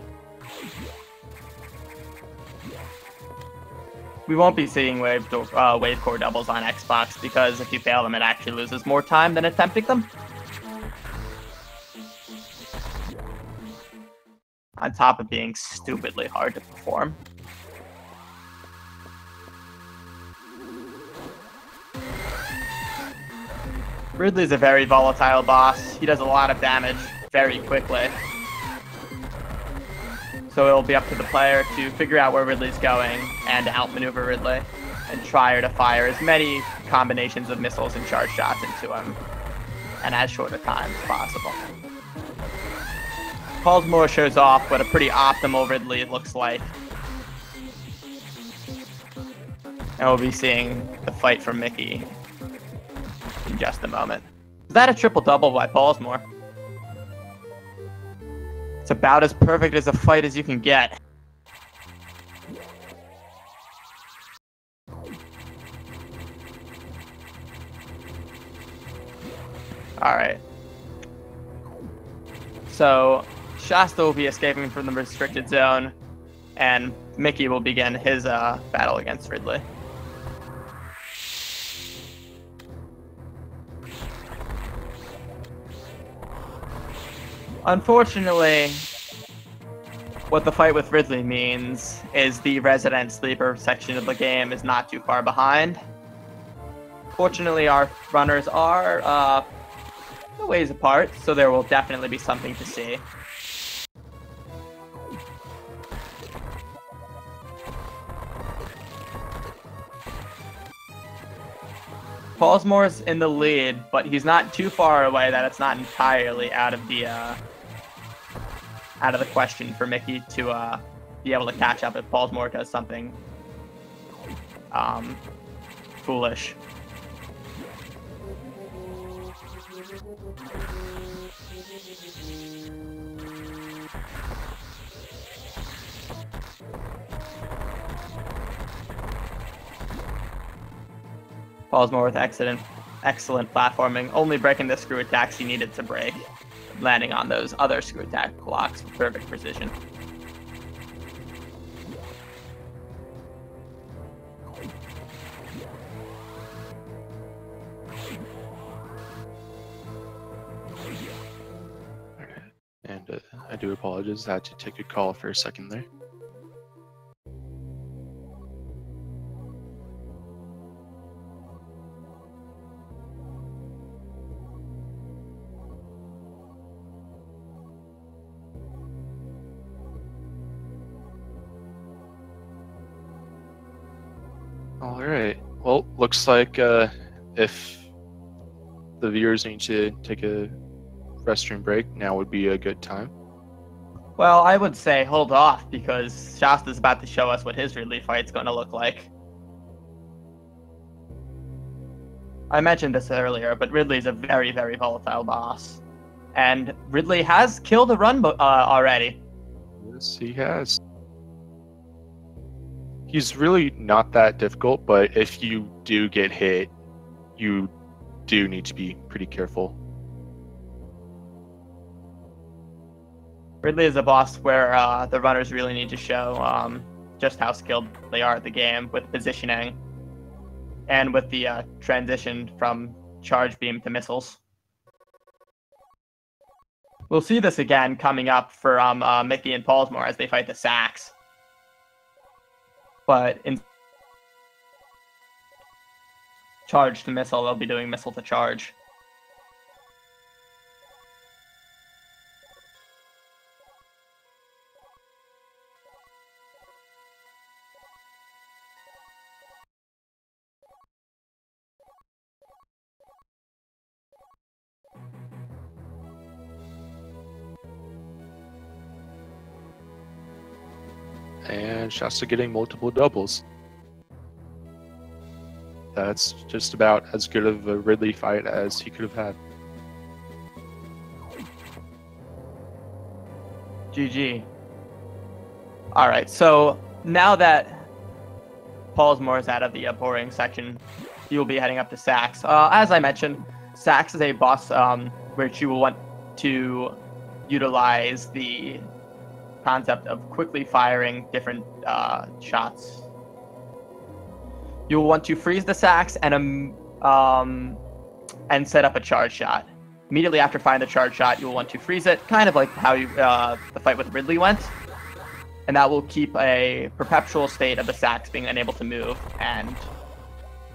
We won't be seeing wave core doubles on Xbox because if you fail them, it actually loses more time than attempting them. On top of being stupidly hard to perform. Ridley's a very volatile boss. He does a lot of damage very quickly. So it'll be up to the player to figure out where Ridley's going and outmaneuver Ridley and try to fire as many combinations of missiles and charge shots into him in as short a time as possible. Pollsmor shows off what a pretty optimal Ridley looks like. And we'll be seeing the fight from Mickey in just a moment. Is that a triple-double by Pollsmor? about as perfect as a fight as you can get. Alright. So, Shasta will be escaping from the restricted zone, and Mickey will begin his battle against Ridley. Unfortunately, what the fight with Ridley means is the resident sleeper section of the game is not too far behind. Fortunately, our runners are a ways apart, so there will definitely be something to see. Pollsmor's in the lead, but he's not too far away that it's not entirely out of the question for Mickey to be able to catch up if Pollsmor does something foolish. Pollsmor with excellent platforming, only breaking the screw attacks he needed to break, landing on those other screw attack blocks with perfect precision. And I do apologize, I had to take a call for a second there. All right. Well, looks like if the viewers need to take a restroom break, now would be a good time. Well, I would say hold off because Shasta's about to show us what his Ridley fight's going to look like. I mentioned this earlier, but Ridley's a very, very volatile boss. And Ridley has killed a run already. Yes, he has. He's really not that difficult, but if you do get hit, you do need to be pretty careful. Ridley is a boss where the runners really need to show just how skilled they are at the game with positioning and with the transition from charge beam to missiles. We'll see this again coming up for Mickey and Pollsmor as they fight the Sacks. But in charge to missile, they'll be doing missile to charge. And Shasta getting multiple doubles. That's just about as good of a Ridley fight as he could have had. GG. Alright, so now that Pollsmor is out of the boring section, he will be heading up to Sax. As I mentioned, Sax is a boss which you will want to utilize the concept of quickly firing different shots. You will want to freeze the Sax and set up a charge shot. Immediately after firing the charge shot, you will want to freeze it, kind of like how the fight with Ridley went. And that will keep a perpetual state of the Sax being unable to move. And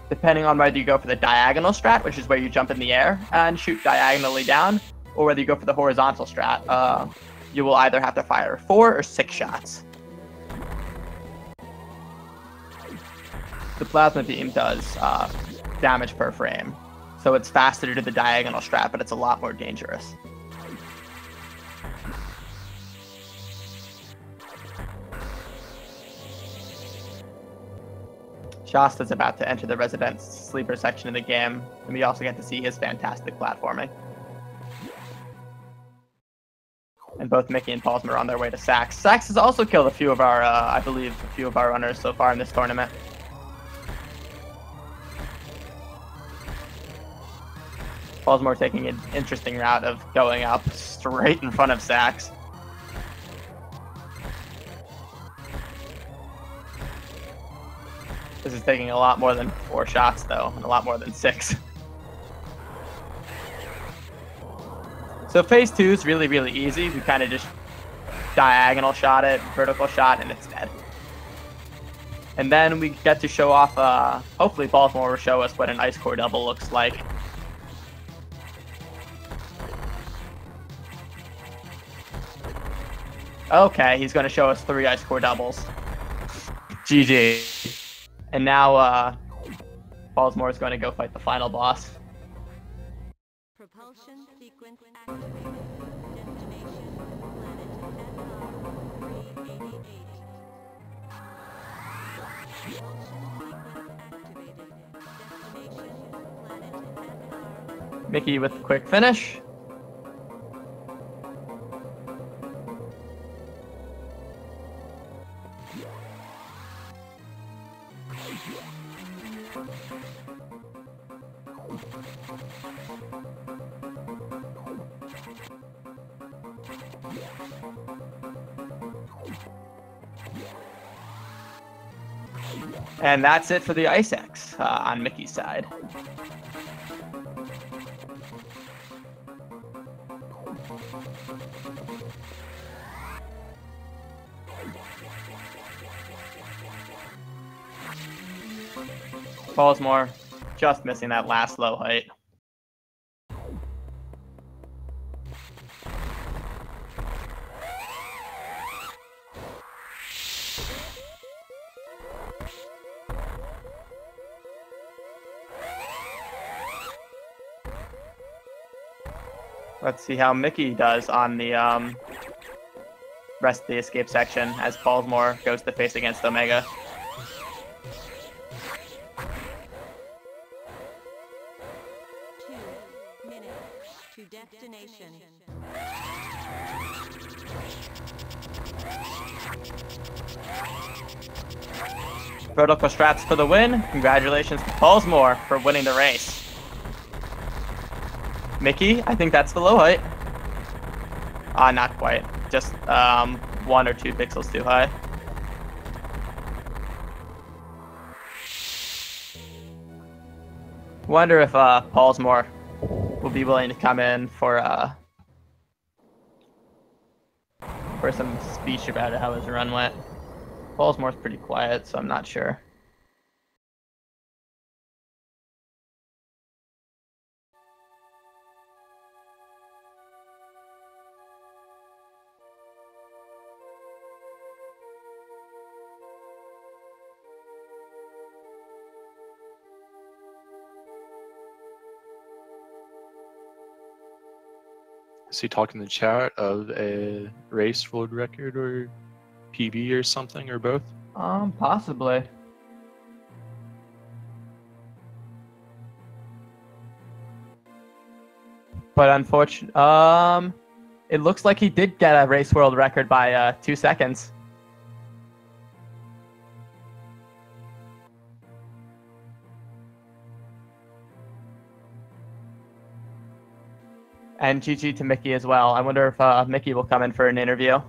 depending on whether you go for the diagonal strat, which is where you jump in the air and shoot diagonally down, or whether you go for the horizontal strat, you will either have to fire 4 or 6 shots. The plasma beam does damage per frame, so it's faster to do the diagonal strat, but it's a lot more dangerous. Shasta's about to enter the resident sleeper section of the game, and we also get to see his fantastic platforming. And both Mickey and Pollsmor are on their way to Sax. Sax has also killed a few of our, I believe, a few of our runners so far in this tournament. Pollsmor taking an interesting route of going up straight in front of Sax. This is taking a lot more than 4 shots, though, and a lot more than 6. So phase 2 is really, really easy. We kind of just diagonal shot it, vertical shot, and it's dead. And then we get to show off, hopefully Pollsmor will show us what an ice core double looks like. Okay, he's going to show us 3 ice core doubles. GG. And now, Pollsmor is going to go fight the final boss. Propulsion sequence activated. Destination planet SR-388. Propulsion sequence activated. Destination planet SR. Mickey with the quick finish. And that's it for the Ice X on Mickey's side. Pollsmor just missing that last low height. Let's see how Mickey does on the rest of the escape section as Pollsmor goes to face against Omega. To destination. Vertical strats for the win. Congratulations to Pollsmor for winning the race. Mickey, I think that's the low height. Not quite. Just 1 or 2 pixels too high. Wonder if Pollsmor will be willing to come in for some speech about how his run went. Pollsmor's pretty quiet, so I'm not sure. Is he talking in the chat of a race world record or PB or something or both? Possibly. But unfortunately, it looks like he did get a race world record by 2 seconds. And GG to Mickey as well. I wonder if Mickey will come in for an interview.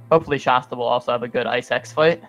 Hopefully Shasta will also have a good Ice X fight.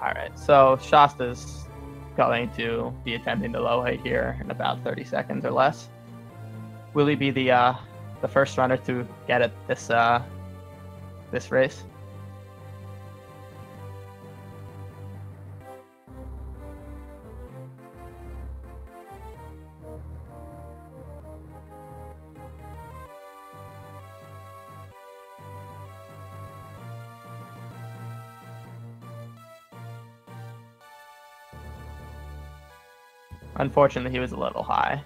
Alright, so Shasta's going to be attempting the low height here in about 30 seconds or less. Will he be the first runner to get it this race? Unfortunately, he was a little high.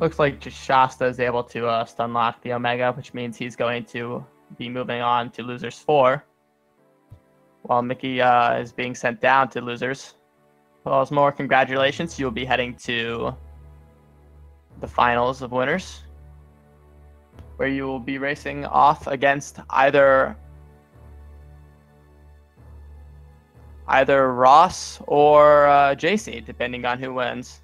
Looks like Shasta is able to stun lock the Omega, which means he's going to be moving on to Losers 4. While Mickey is being sent down to Losers. Pollsmor, congratulations. You'll be heading to the finals of Winners, where you will be racing off against either Ross or JC, depending on who wins.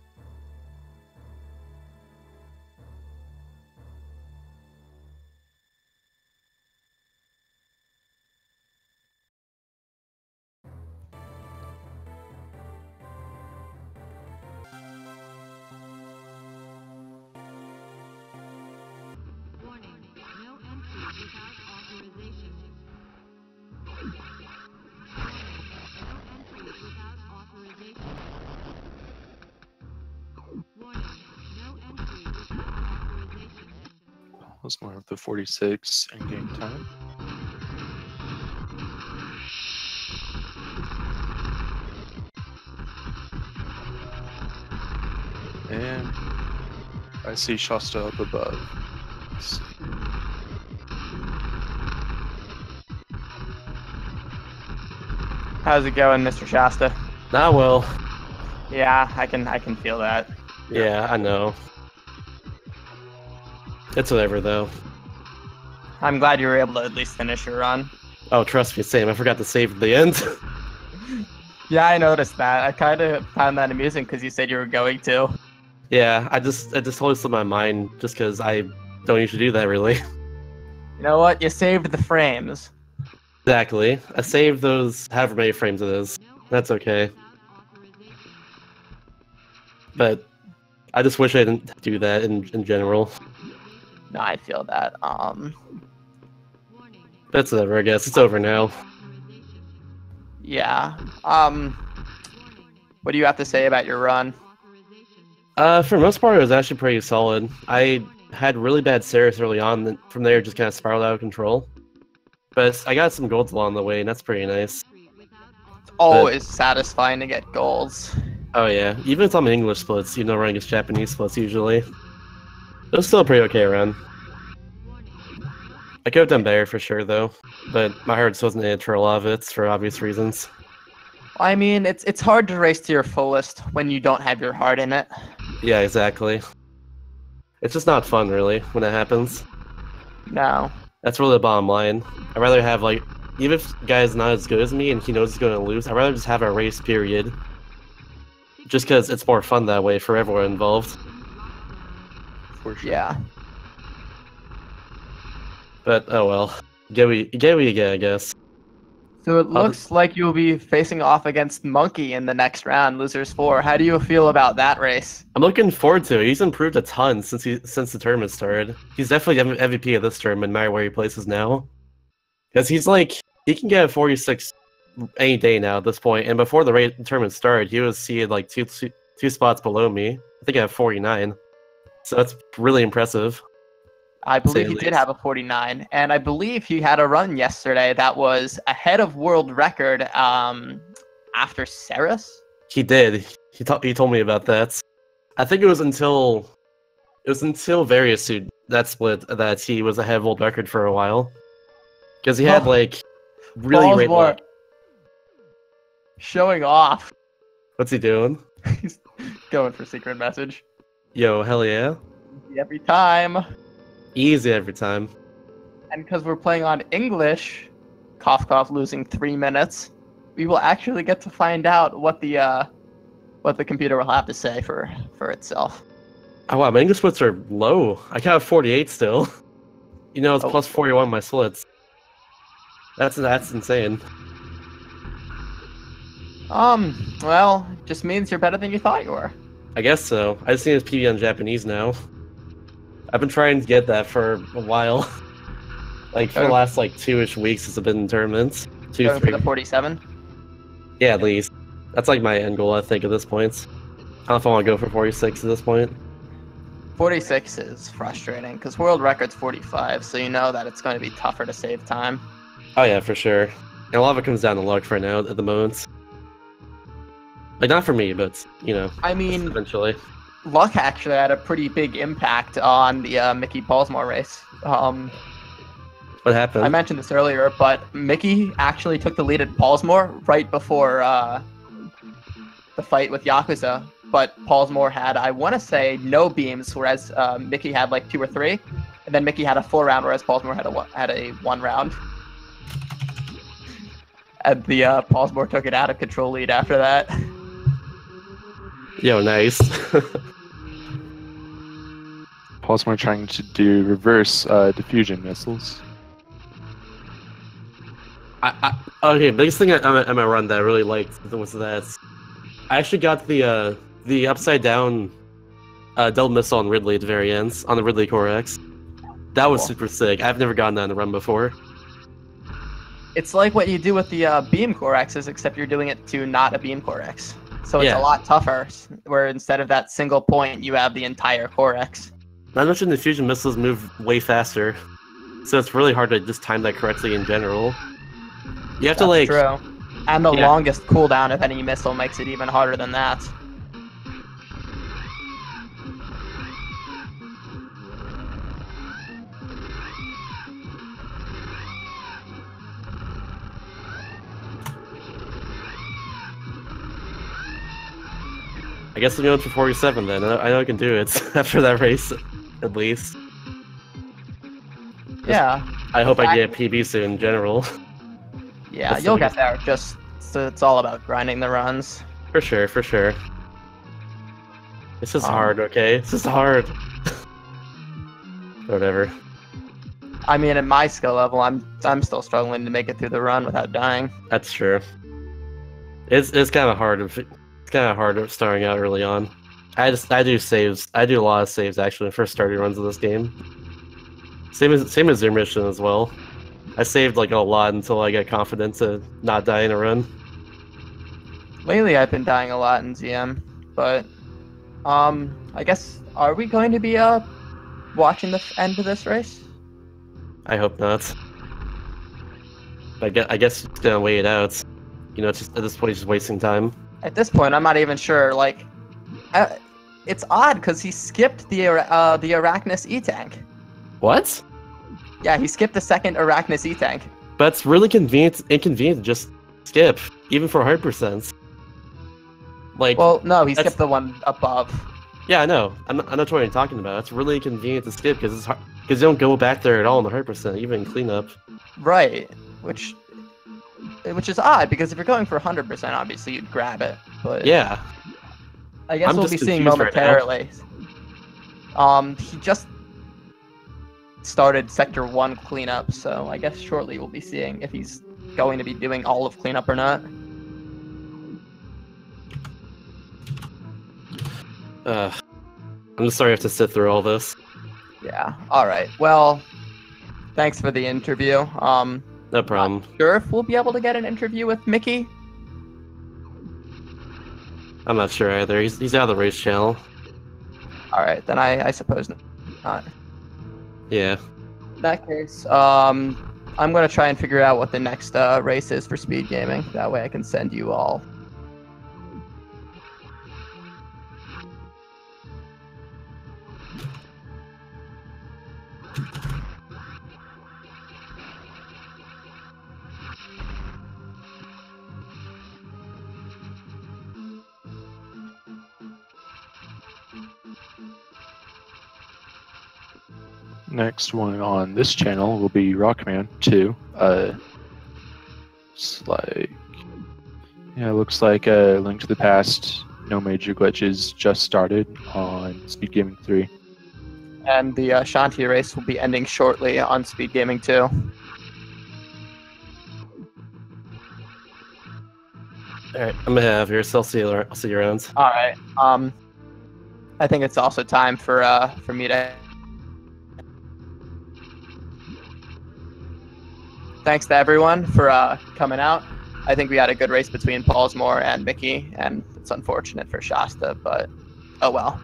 Was more of the 46 in game time. And I see Shasta up above. How's it going, Mr. Shasta? Not well. Yeah, I can feel that. Yeah, I know. It's whatever, though. I'm glad you were able to at least finish your run. Oh, trust me, same. I forgot to save at the end. Yeah, I noticed that. I kind of found that amusing because you said you were going to. Yeah, I just totally slipped my mind just because I don't usually do that, really. You know what? You saved the frames. Exactly. I saved those however many frames it is. That's okay. But I just wish I didn't do that in general. No, I feel that. That's whatever, I guess. It's over now. Yeah. What do you have to say about your run? For the most part, it was actually pretty solid. I had really bad Ceres early on, and from there it just kind of spiraled out of control. But I got some golds along the way, and that's pretty nice. It's always satisfying to get golds. Oh yeah, even if it's on English splits, even though running against Japanese splits usually. It was still a pretty okay run. I could have done better for sure though, but my heart just wasn't in it for a lot of it for obvious reasons. I mean, it's hard to race to your fullest when you don't have your heart in it. Yeah, exactly. It's just not fun really when that happens. No. That's really the bottom line. I'd rather have like, even if the guy's not as good as me and he knows he's going to lose, I'd rather just have a race period. Just because it's more fun that way for everyone involved. For sure. Yeah. But oh well, get what you get, I guess. So it looks like you'll be facing off against Monkey in the next round, Losers 4. How do you feel about that race? I'm looking forward to it. He's improved a ton since the tournament started. He's definitely MVP of this tournament, no matter where he places now. Because he's like, he can get a 46 any day now at this point. And before the tournament started, he was seated like two spots below me. I think I have 49. So that's really impressive. I believe he did have a 49, and I believe he had a run yesterday that was ahead of world record after Ceres. He did. He told me about that. I think it was until Various that split that he was ahead of world record for a while. Because he had Oh, like really great Pollsmor luck. showing off. What's he doing? He's going for secret message Yo, hell yeah. every time. Easy every time. And because we're playing on English, cough cough losing 3 minutes, we will actually get to find out what the computer will have to say for itself. Oh wow, my English splits are low. I count 48 still. You know, it's Oh. plus 41 my splits. That's insane. Well, just means you're better than you thought you were. I guess so. I just need his PB on Japanese now. I've been trying to get that for a while. Like for the last like 2-ish weeks since I've been in tournaments. Going for 3. the 47. Yeah, at least. That's like my end goal, I think, at this point. I don't know if I want to go for 46 at this point. 46 is frustrating because world record's 45, so you know that it's going to be tougher to save time. Oh yeah, for sure. And a lot of it comes down to luck for now at the moment. Like not for me, but you know. I mean, eventually. luck actually had a pretty big impact on the Mickey Pollsmor race. What happened? I mentioned this earlier, but Mickey actually took the lead at Pollsmor right before the fight with Yakuza. But Pollsmor had, I want to say, no beams, whereas Mickey had like 2 or 3, and then Mickey had a 4 round, whereas Pollsmor had a 1 round. And the Pollsmor took it out of control lead after that. Yo, nice. Pollsmor trying to do reverse diffusion missiles. Okay, biggest thing on my run that I really liked was that I actually got the upside down double missile on Ridley at the very end on the Ridley Core X. That was Cool. super sick. I've never gotten that in the run before. It's like what you do with the beam core X's, except you're doing it to not a beam core X. So it's Yeah. a lot tougher, where instead of that single point, you have the entire core X. Not mention the fusion missiles move way faster, so it's really hard to just time that correctly in general. You have to like. True. And the Yeah. longest cooldown of any missile makes it even harder than that. I guess I'm going for 47 then. I know I can do it after that race, at least. Yeah. I hope I get a PB soon in general. Yeah, That's you'll the get there. Just so it's all about grinding the runs. For sure, for sure. This is hard, okay? This is hard. Whatever. I mean, at my skill level, I'm still struggling to make it through the run without dying. That's true. It's kind of hard. It's kind of hard starting out early on. I do saves. I do a lot of saves actually in first starting runs of this game. Same as your mission as well. I saved like a lot until I got confident to not die in a run. Lately, I've been dying a lot in ZM, but I guess are we going to be watching the end of this race? I hope not. I guess it's gonna wait it out. You know, it's just at this point, it's just wasting time. At this point, I'm not even sure. Like, it's odd because he skipped the Arachnus E-Tank. What? Yeah, he skipped the second Arachnus E-Tank. But it's really inconvenient to just skip, even for 100%. Like, Well, no, he skipped the one above. yeah, I know. I know what you're talking about. It's really inconvenient to skip because it's hard, because you don't go back there at all in the 100%, even in cleanup. Right, which is odd because if you're going for 100%, obviously you'd grab it. But Yeah. I guess I'm we'll just be seeing confused right now. momentarily. He just started Sector 1 cleanup, so I guess shortly we'll be seeing if he's going to be doing all of cleanup or not. I'm just sorry I have to sit through all this. Yeah. All right. Well, thanks for the interview. No problem. Sure if we'll be able to get an interview with Mickey. I'm not sure either. He's out of the race channel. All right, then I suppose not. Yeah. In that case, I'm gonna try and figure out what the next race is for speed gaming. That way, I can send you all. next one on this channel will be Rockman 2. It's like, yeah, it looks like Link to the Past, no major glitches, just started on Speed Gaming 3. And the Shanti race will be ending shortly on Speed Gaming 2. Alright, I'm gonna have here, so I'll see you around. All right. I think it's also time for me to. Thanks to everyone for coming out. I think we had a good race between Pollsmor and Mickey, and it's unfortunate for Shasta, but oh well.